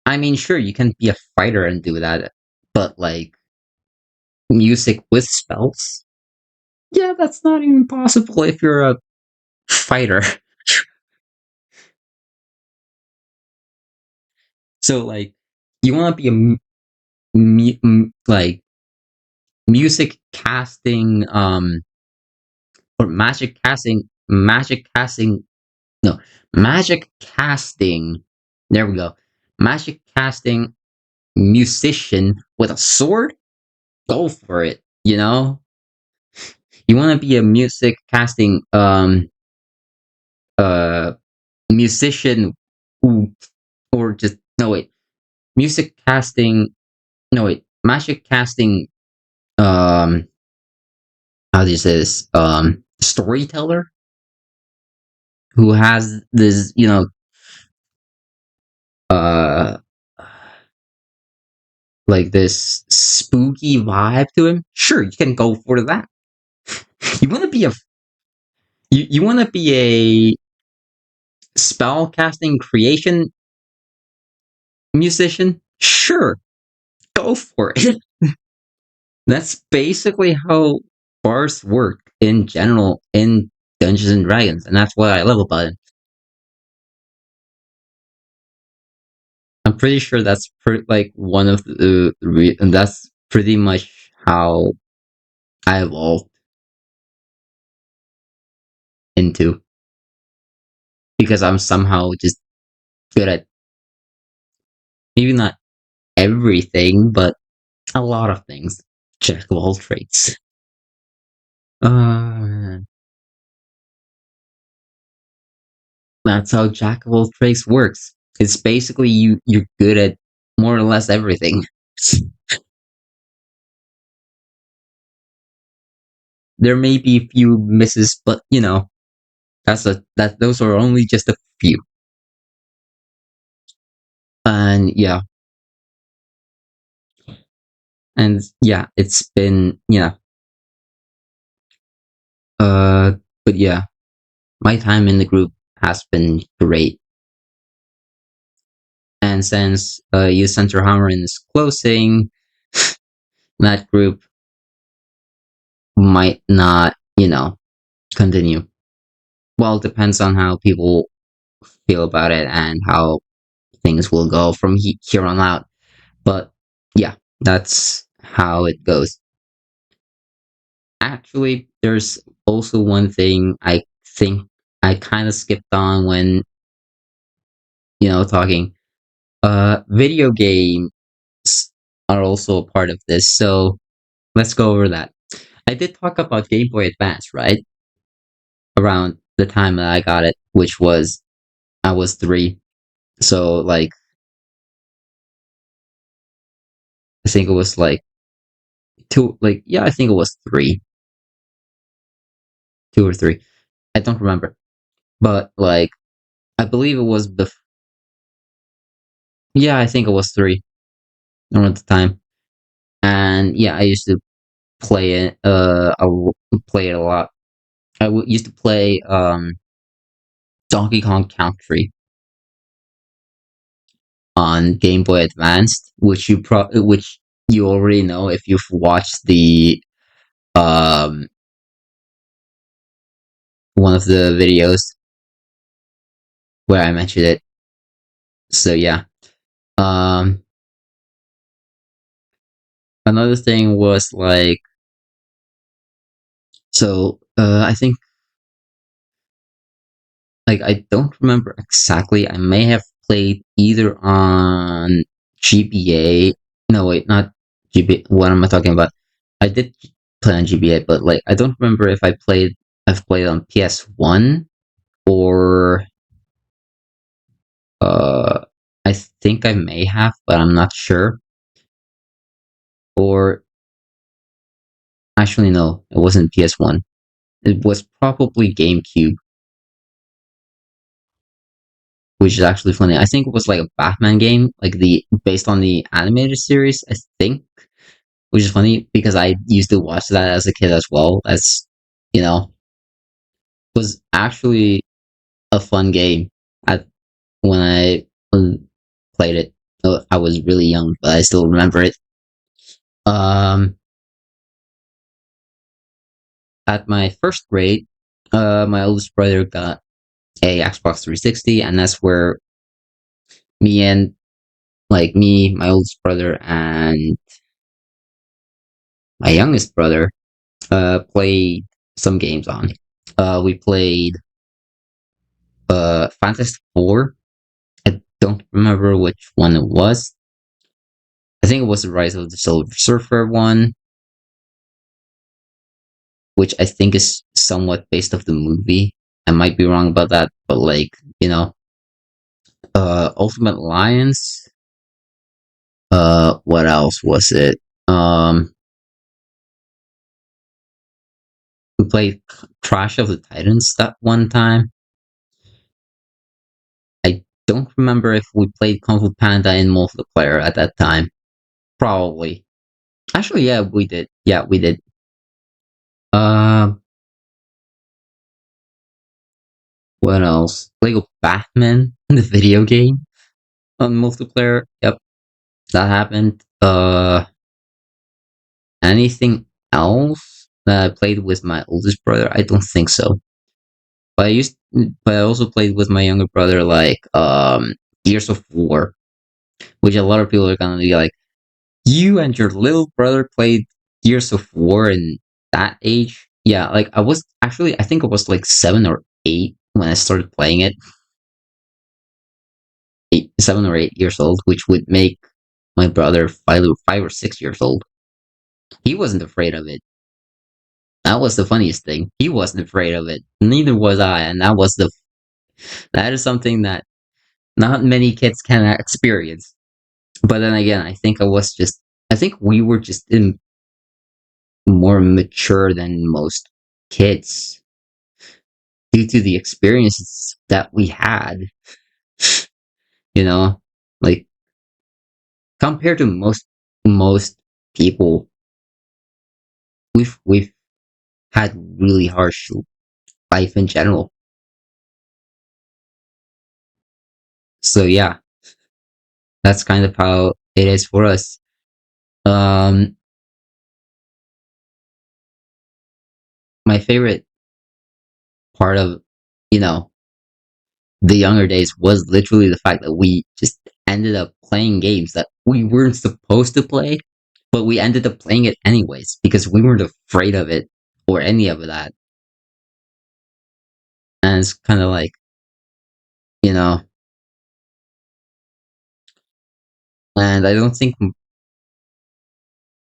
I mean, sure, you can be a fighter and do that, but like music with spells? Yeah, that's not even possible if you're a fighter. So like, you want to be a like music casting, or magic casting, no, magic casting. There we go. Magic casting musician with a sword. Go for it. You want to be a music casting uh musician who, or just no wait, music casting, no wait, magic casting, um how do you say this, storyteller who has this, uh like this spooky vibe to him. Sure, you can go for that. You want to be a you want to be a spell casting creation musician. Sure, go for it. That's basically how bars work in general in Dungeons and Dragons, and that's what I love about it. I'm pretty sure that's like one of and that's pretty much how I evolved into, because I'm somehow just good at maybe not everything, but a lot of things. Jack of all trades. Uh, That's how Jack of all trades works. It's basically you're good at more or less everything. There may be a few misses, but those are only just a few. And yeah, and yeah, it's been uh, but yeah, my time in the group has been great. And since Youth Center Hammerin is closing, that group might not, continue. Well, it depends on how people feel about it and how things will go from here on out. But yeah, that's how it goes. Actually, there's also one thing I think I kind of skipped on when, talking. Video games are also a part of this, so let's go over that. I did talk about Game Boy Advance, right? Around the time that I got it, which was I was 3. So like I think it was like 2 like yeah, I think it was 3. 2 or 3. I don't remember. But like I believe it was yeah, I think it was 3 around the time. And yeah, I used to play it play it a lot. Used to play Donkey Kong Country on Game Boy Advanced, which you already know if you've watched the um one of the videos where I mentioned it. So yeah. Um Another thing was like I think like I don't remember exactly. I may have played either on GBA. No, wait, not GBA. What am I talking about? I did play on GBA, but like I don't remember if I've played on PS1 or I think I may have, but I'm not sure. Or actually no, it wasn't PS1. It was probably GameCube, which is actually funny. I think it was like a Batman game, like the based on the animated series, I think, which is funny because I used to watch that as a kid as well. You know, was actually a fun game at when I played it. I was really young, but I still remember it. Um, at my first grade, my oldest brother got a Xbox 360, and that's where me and my oldest brother, and my youngest brother played some games on. We played Fantastic Four. I don't remember which one it was. I think it was the Rise of the Silver Surfer one, which I think is somewhat based off the movie. I might be wrong about that, but Ultimate Alliance. What else was it? We played Crash of the Titans that one time. I don't remember if we played Kung Fu Panda in multiplayer at that time. Probably. Actually, yeah, we did. Yeah, we did. Um, what else? Lego Batman, the video game on multiplayer. Yep, that happened. Anything else that I played with my oldest brother? I don't think so. But I also played with my younger brother, like Gears of War, which a lot of people are gonna be like, you and your little brother played Gears of War in that age? Yeah, like I think I was like 7 or 8 when I started playing it. 7 or 8 years old, which would make my brother 5 or 6 years old. He wasn't afraid of it. That was the funniest thing. He wasn't afraid of it. Neither was I, and that was That is something that not many kids can experience. But then again, I think we were just more mature than most kids due to the experiences that we had, you know, like compared to most people, we've had really harsh life in general. So yeah, that's kind of how it is for us. Um, my favorite part of, you know, the younger days was literally the fact that we just ended up playing games that we weren't supposed to play, but we ended up playing it anyways because we weren't afraid of it or any of that. And it's kind of like, you know, and I don't think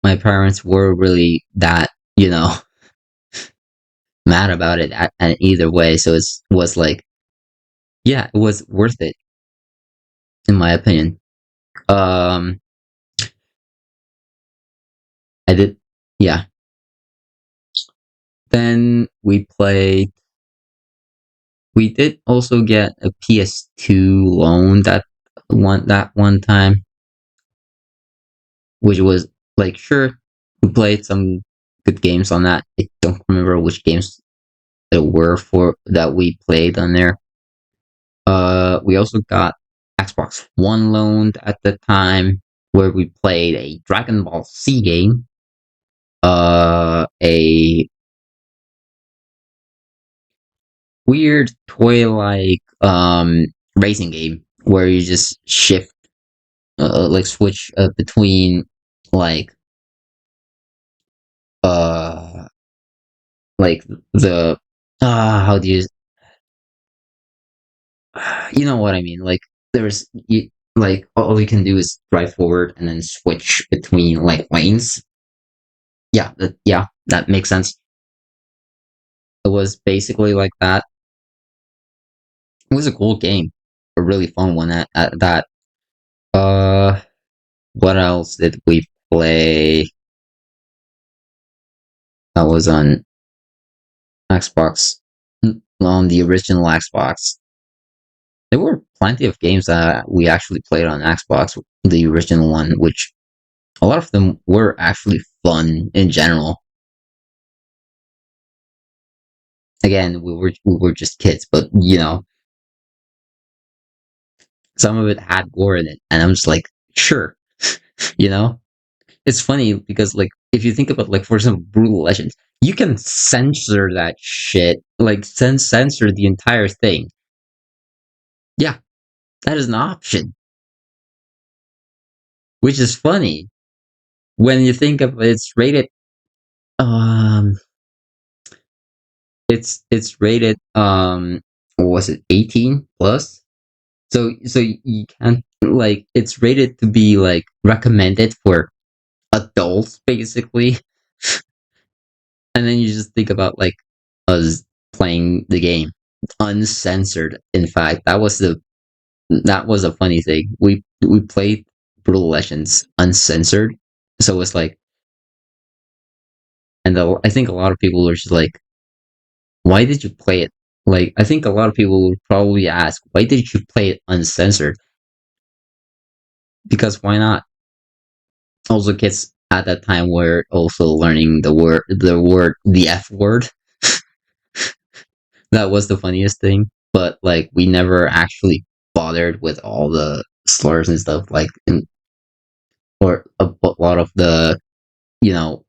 my parents were really that, you know, mad about it at either way. So it was like, yeah, it was worth it in my opinion. Um, I did, yeah. Then we did also get a PS2 loan that one time, which was like sure we played some good games on that. I don't remember which games there were for that we played on there. We also got Xbox One loaned at the time where we played a Dragon Ball Z game, a weird toy-like racing game where you just shift like switch between like uh like the how do you you know what I mean, like there's you, like all you can do is drive forward and then switch between like lanes. Yeah, that makes sense. It was basically like that. It was a cool game, a really fun one at that. uh what else did we play that was on Xbox, on the original Xbox? There were plenty of games that we actually played on Xbox, the original one, which a lot of them were actually fun in general. Again, we were just kids, but you know, some of it had gore in it, and I'm just like, sure, you know. It's funny because like if you think about like for example, Brutal Legends, you can censor that shit, like censor the entire thing. Yeah, that is an option, which is funny when you think of it's rated. Um, it's rated what was it 18 plus? So you can't like it's rated to be like recommended for adults basically. And then you just think about like us playing the game uncensored. In fact, that was a funny thing. We played Brutal Legends uncensored, so it's like, and I think a lot of people were just like, "Why did you play it?" Like, I think a lot of people would probably ask, "Why did you play it uncensored?" Because why not? Also, kids at that time were also learning the F word. That was the funniest thing. But like, we never actually bothered with all the slurs and stuff, like, or a lot of the you know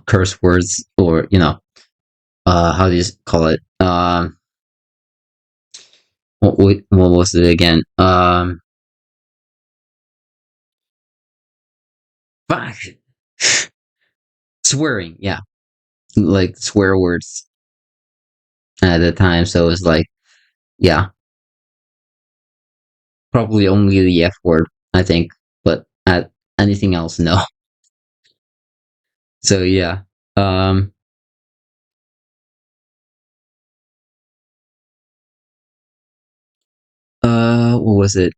curse words, or you know how do you call it? What was it again? Fuck. Swearing, yeah, like swear words at the time. So it was like, yeah, probably only the F word, I think, but at anything else, no. So yeah, um, what was it?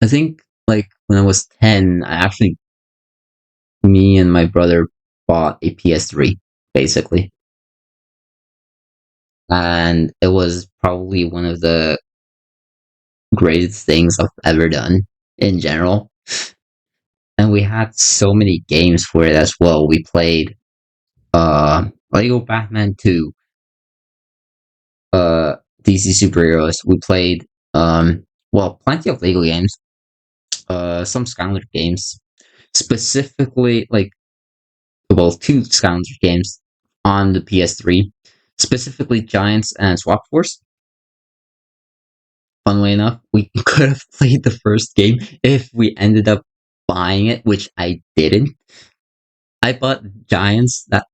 I think like when I was 10, I actually me and my brother bought a PS3 basically, and it was probably one of the greatest things I've ever done in general. And we had so many games for it as well. We played Lego Batman 2, DC superheroes. We played plenty of Lego games, some Skylander games, specifically like two Skylander games on the PS3, specifically Giants and Swap Force. Funnily enough, we could have played the first game if we ended up buying it, which I didn't. I bought Giants. That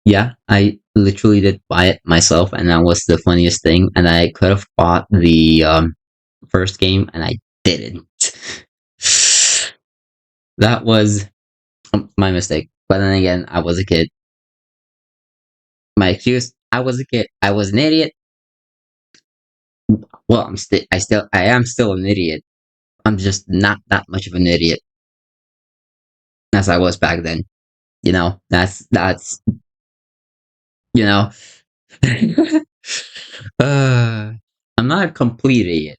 Yeah, I literally did buy it myself, and that was the funniest thing. And I could have bought the first game, and I didn't. That was my mistake. But then again, I was a kid. My excuse: I was a kid. I was an idiot. Well, I am still an idiot. I'm just not that much of an idiot as I was back then. That's you know. uh, I'm not a complete idiot,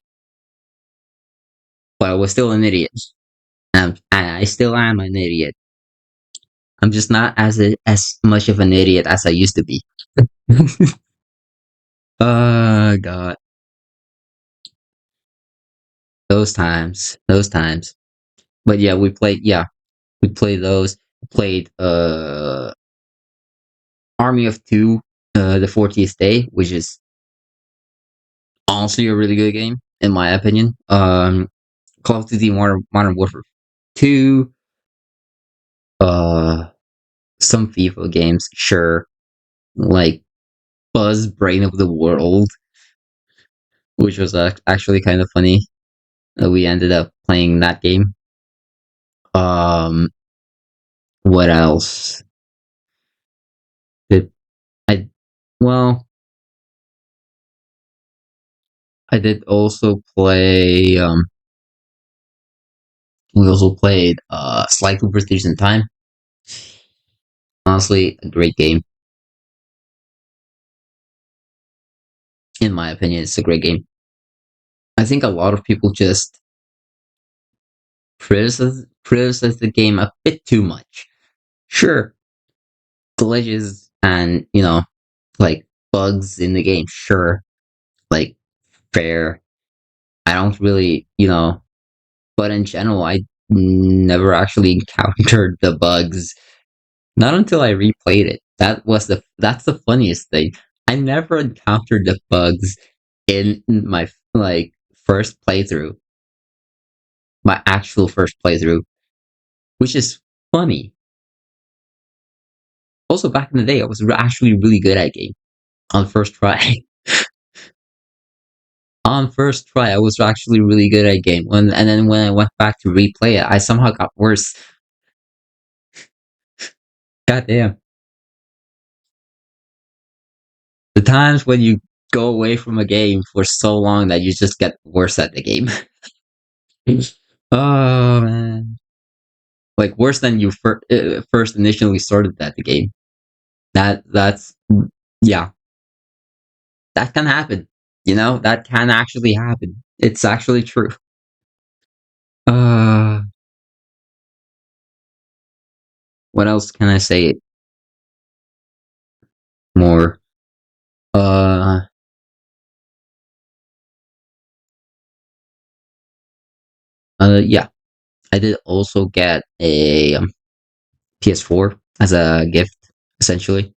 but I was still an idiot. And I still am an idiot. I'm just not as much of an idiot as I used to be. God, those times. But yeah, we played. Yeah, we played those. We played Army of Two, the 40th Day, which is honestly a really good game in my opinion. Call of Duty Modern Warfare 2, uh, some FIFA games, sure, like Buzz Brain of the World, which was actually kind of funny. We ended up playing that game. Um, what else? Did I? Well, I did also play. We also played Sly Cooper Thieves in Time. Honestly, a great game. In my opinion, it's a great game. I think a lot of people just criticize the game a bit too much. Sure, glitches and like bugs in the game. Sure, like fair. I don't really but in general, I never actually encountered the bugs. Not until I replayed it. That's the funniest thing. I never encountered the bugs in my like first playthrough, my actual first playthrough, which is funny. Also, back in the day, I was actually really good at game on first try. On first try, I was actually really good at game. And then when I went back to replay it, I somehow got worse. God damn. The times when you go away from a game for so long that you just get worse at the game. Oh man, like worse than you first initially started at the game. That's yeah, that can happen. That can actually happen. It's actually true. Uh, what else can I say more? Uh, yeah, I did also get a PS4 as a gift, essentially,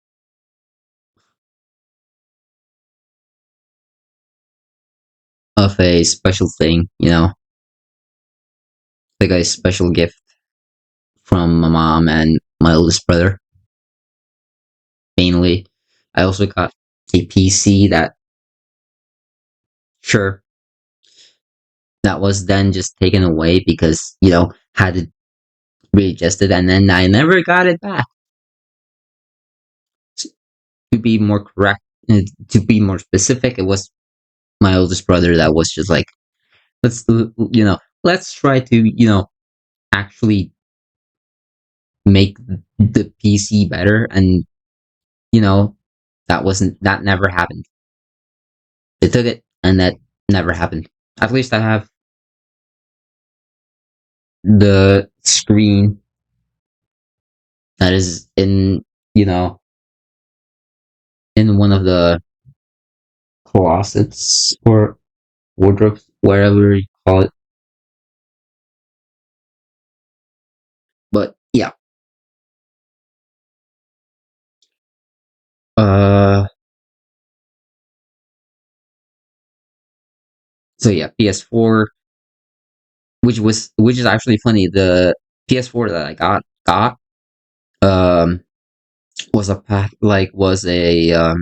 of a special thing. Like a special gift from my mom and my oldest brother. Mainly, I also got a PC sure, that was then just taken away because had it readjusted, and then I never got it back. To be more correct, to be more specific, it was my oldest brother that was just like, let's try to actually make the PC better, and you know that never happened. They took it, and that never happened. At least I have the screen that is in you know in one of the closets or wardrobes, wherever you call it. But yeah, uh, so yeah, PS4, which is actually funny. The PS4 that I got um was a pack was a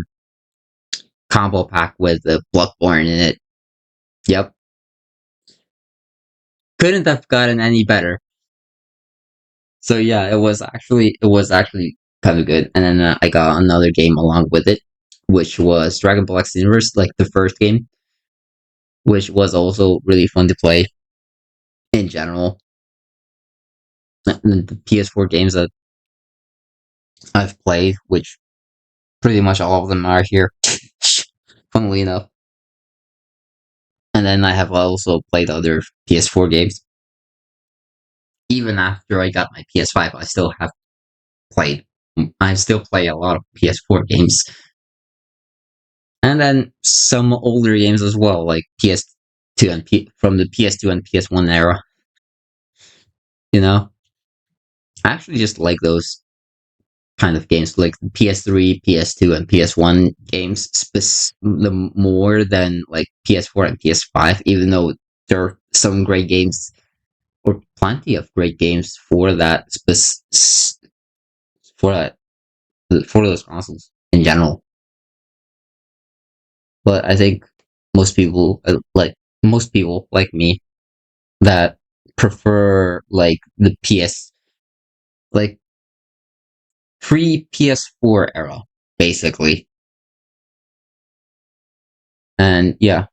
combo pack with the Bloodborne in it. Yep, couldn't have gotten any better. So yeah, it was actually kind of good. And then I got another game along with it, which was Dragon Ball X Universe, like the first game, which was also really fun to play in general. And the PS4 games that I've played, which pretty much all of them are here, funnily enough. And then I have also played other PS4 games. Even after I got my PS5, I still have played. I still play a lot of PS4 games, and then some older games as well, like PS2 from the PS2 and PS1 era. You know, I actually just like those kind of games, like PS3, PS2, and PS1 games, the more than like PS4 and PS5. Even though there are some great games or plenty of great games for for that for those consoles in general. But I think most people most people like me that prefer like the like pre PS4 era, basically. And yeah,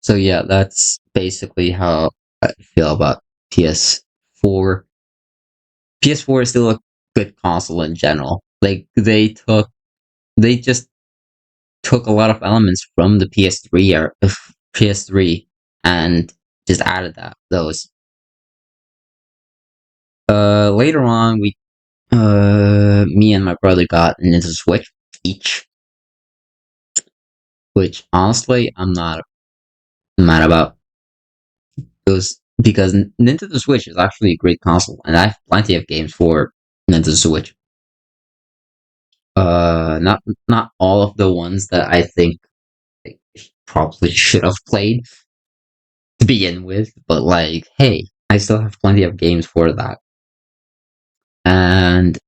so yeah, that's basically how I feel about PS4. PS4 is still a good console in general. Like they just took a lot of elements from the PS3 era, PS3, and just added those. Later on, me and my brother got a Nintendo Switch each, which honestly I'm not mad about. It was because Nintendo Switch is actually a great console, and I have plenty of games for Nintendo Switch. Not all of the ones that I think I probably should have played to begin with, but like, hey, I still have plenty of games for that. And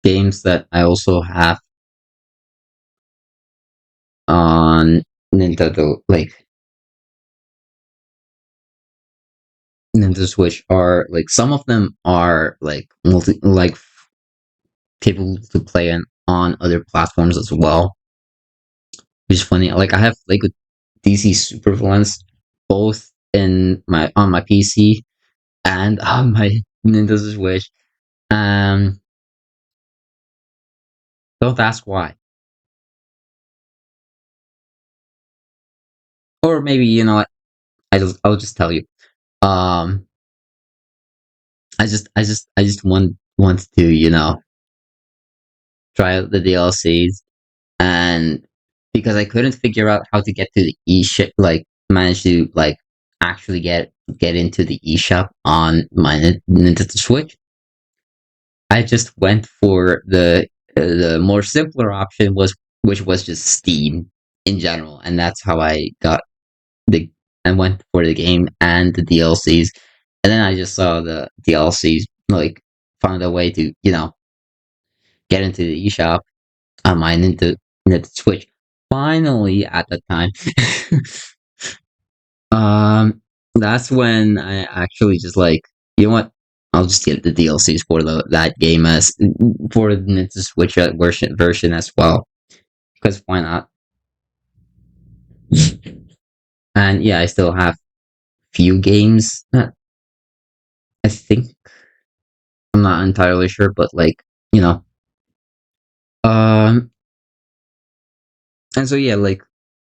games that I also have on Nintendo, like Nintendo Switch, are like some of them are like capable to play on other platforms as well. Which is funny. Like I have like DC Super Villains both in my on my PC and on my Nintendo Switch. Um, don't ask why. Or maybe you know what? I'll just tell you. Um, I just want to try out the DLCs, and because I couldn't figure out how to get to the eShop, like manage to like actually get into the eShop on my Nintendo Switch, I just went for the more simpler option, which was just Steam in general, and that's how I got the I went for the game and the DLCs, and then I just saw the DLCs, like found a way to get into the eShop on my Nintendo Switch. Finally, at the time, that's when I actually just like, you know what? I'll just get the DLCs for that game as for the Nintendo Switch version as well. Because why not? And yeah, I still have few games that I think I'm not entirely sure, but like you know, um, and so yeah, like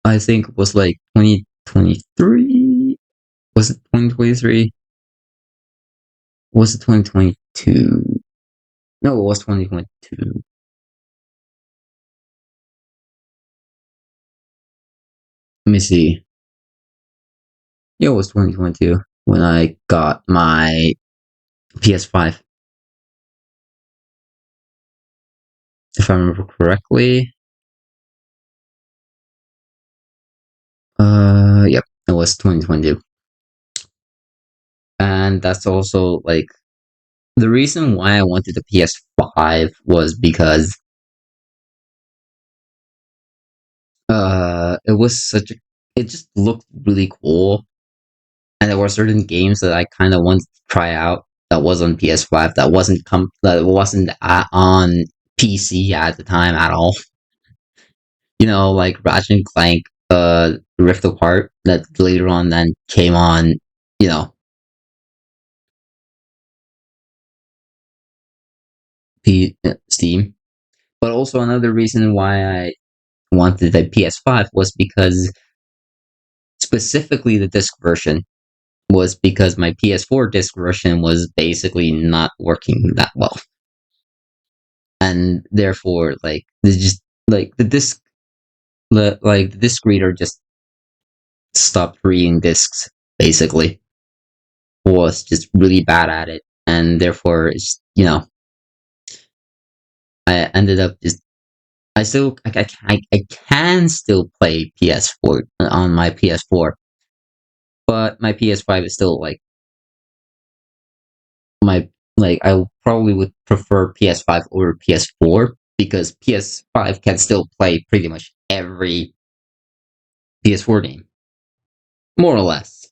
I think it was like 2023. Was it 2023? Was it 2022? No, it was 2022. Let me see. Yeah, it was 2022 when I got my PS5, if I remember correctly. Yep, it was 2022. And that's also like the reason why I wanted the PS5 was because it was such a it just looked really cool, and there were certain games that I kind of wanted to try out that was on PS5 that wasn't on PC at the time at all. You know, like Ratchet and Clank, Rift Apart, that later on then came on, you know, Steam. But also another reason why I wanted the PS5 was because specifically the disc version was because my PS4 disc version was basically not working that well, and therefore, like, they just like the disc reader just stopped reading discs. Basically, was just really bad at it, and therefore, I ended up just I can still play PS4 on my PS4, but my PS5 is still like my I probably would prefer PS5 over PS4 because PS5 can still play pretty much every PS4 game, more or less.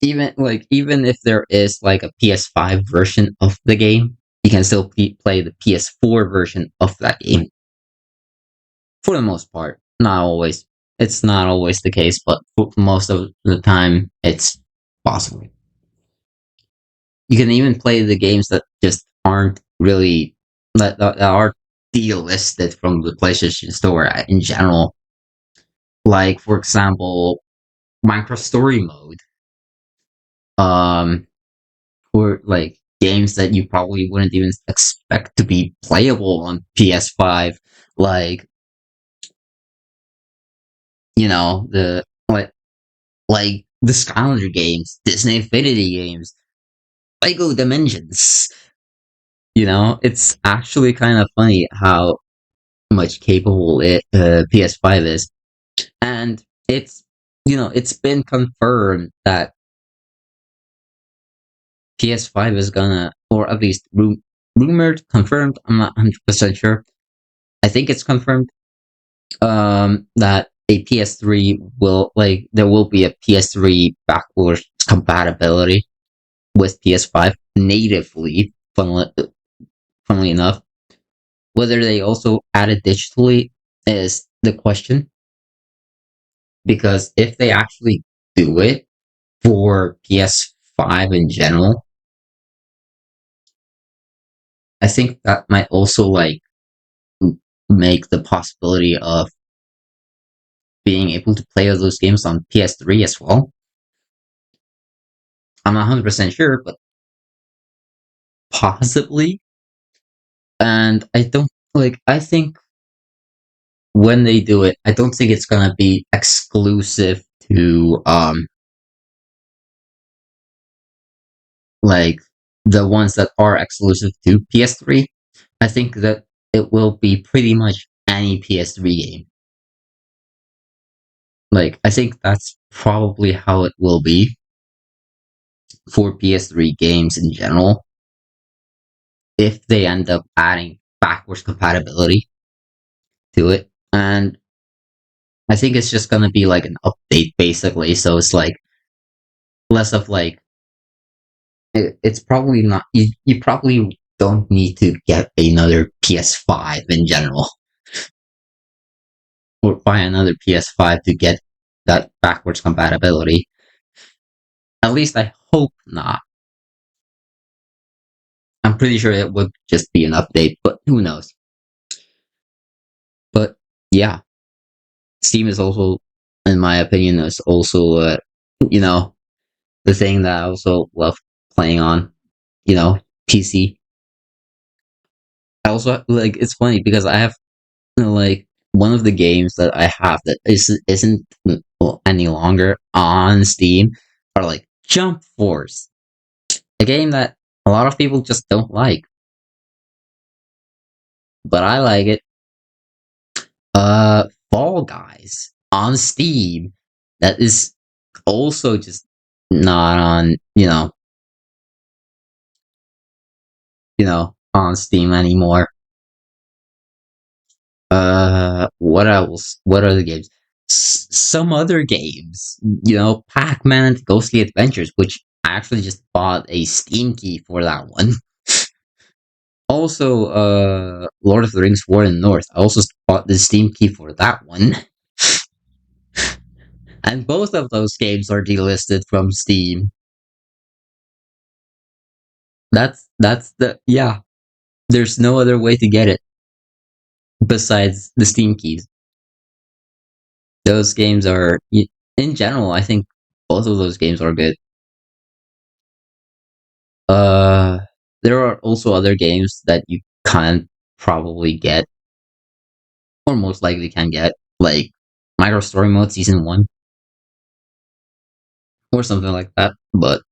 Even if there is like a PS5 version of the game, you can still play the PS4 version of that game for the most part. Not always. It's not always the case, but for most of the time, it's possible. You can even play the games that just aren't really that are delisted from the PlayStation Store in general. Like for example, Minecraft Story Mode, um, or like games that you probably wouldn't even expect to be playable on PS5, like the like the Skylander games, Disney Infinity games, Lego Dimensions. It's actually kind of funny how much capable PS5 is, and it's been confirmed that PS5 is gonna, or at least rumored, confirmed. I'm not 100% sure. I think it's confirmed. That a PS3 there will be a PS3 backwards compatibility with PS5 natively. Funnily enough, whether they also add it digitally is the question. Because if they actually do it for PS5 in general, I think that might also like make the possibility of being able to play all those games on PS3 as well. I'm not 100% sure, but possibly. And I don't I think when they do it, I don't think it's gonna be exclusive to like the ones that are exclusive to PS3. I think that it will be pretty much any PS3 game. Like, I think that's probably how it will be for PS3 games in general if they end up adding backwards compatibility to it. And I think it's just gonna be like an update basically. So it's like less of like it's probably not you probably don't need to get another PS5 in general. or buy another PS5 to get that backwards compatibility. At least I hope not. I'm pretty sure it would just be an update, but who knows? But yeah, Steam is also, in my opinion, is also you know, the thing that I also love playing on, PC. I also like it's funny because I have like one of the games that I have that isn't any longer on Steam are like Jump Force, a game that a lot of people just don't like, but I like it. Fall Guys on Steam, that is also just not on on Steam anymore. What else? What other games? Some other games, Pac-Man and Ghostly Adventures, which I actually just bought a Steam key for that one. Also, Lord of the Rings War in the North. I also bought the Steam key for that one. And both of those games are delisted from Steam. That's the yeah. There's no other way to get it besides the Steam keys. Those games are, in general, I think both of those games are good. Uh, there are also other games that you can't probably get, or most likely can get, like Micro Story Mode Season 1, or something like that. But,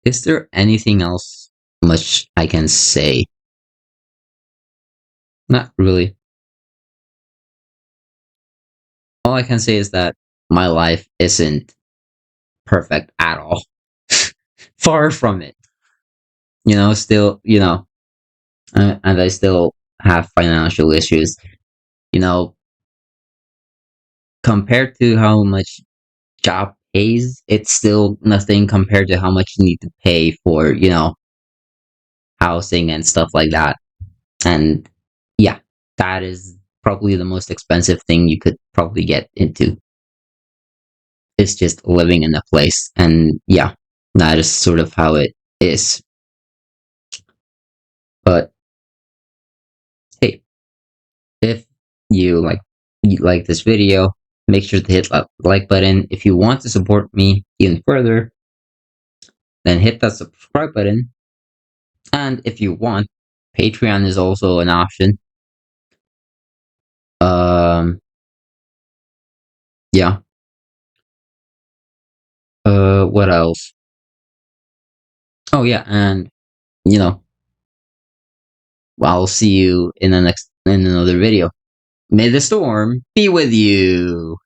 is there anything else much I can say? Not really. All I can say is that my life isn't perfect at all. Far from it. Still, and I still have financial issues. You know, compared to how much job pays, it's still nothing compared to how much you need to pay for, housing and stuff like that. And yeah, that is probably the most expensive thing you could probably get into. It's just living in a place. And yeah, that is sort of how it is. But hey, if you like this video, make sure to hit that like button. If you want to support me even further, then hit that subscribe button. And if you want, Patreon is also an option. Um, yeah. What else? Oh yeah, and you know, I'll see you in another video. May the storm be with you.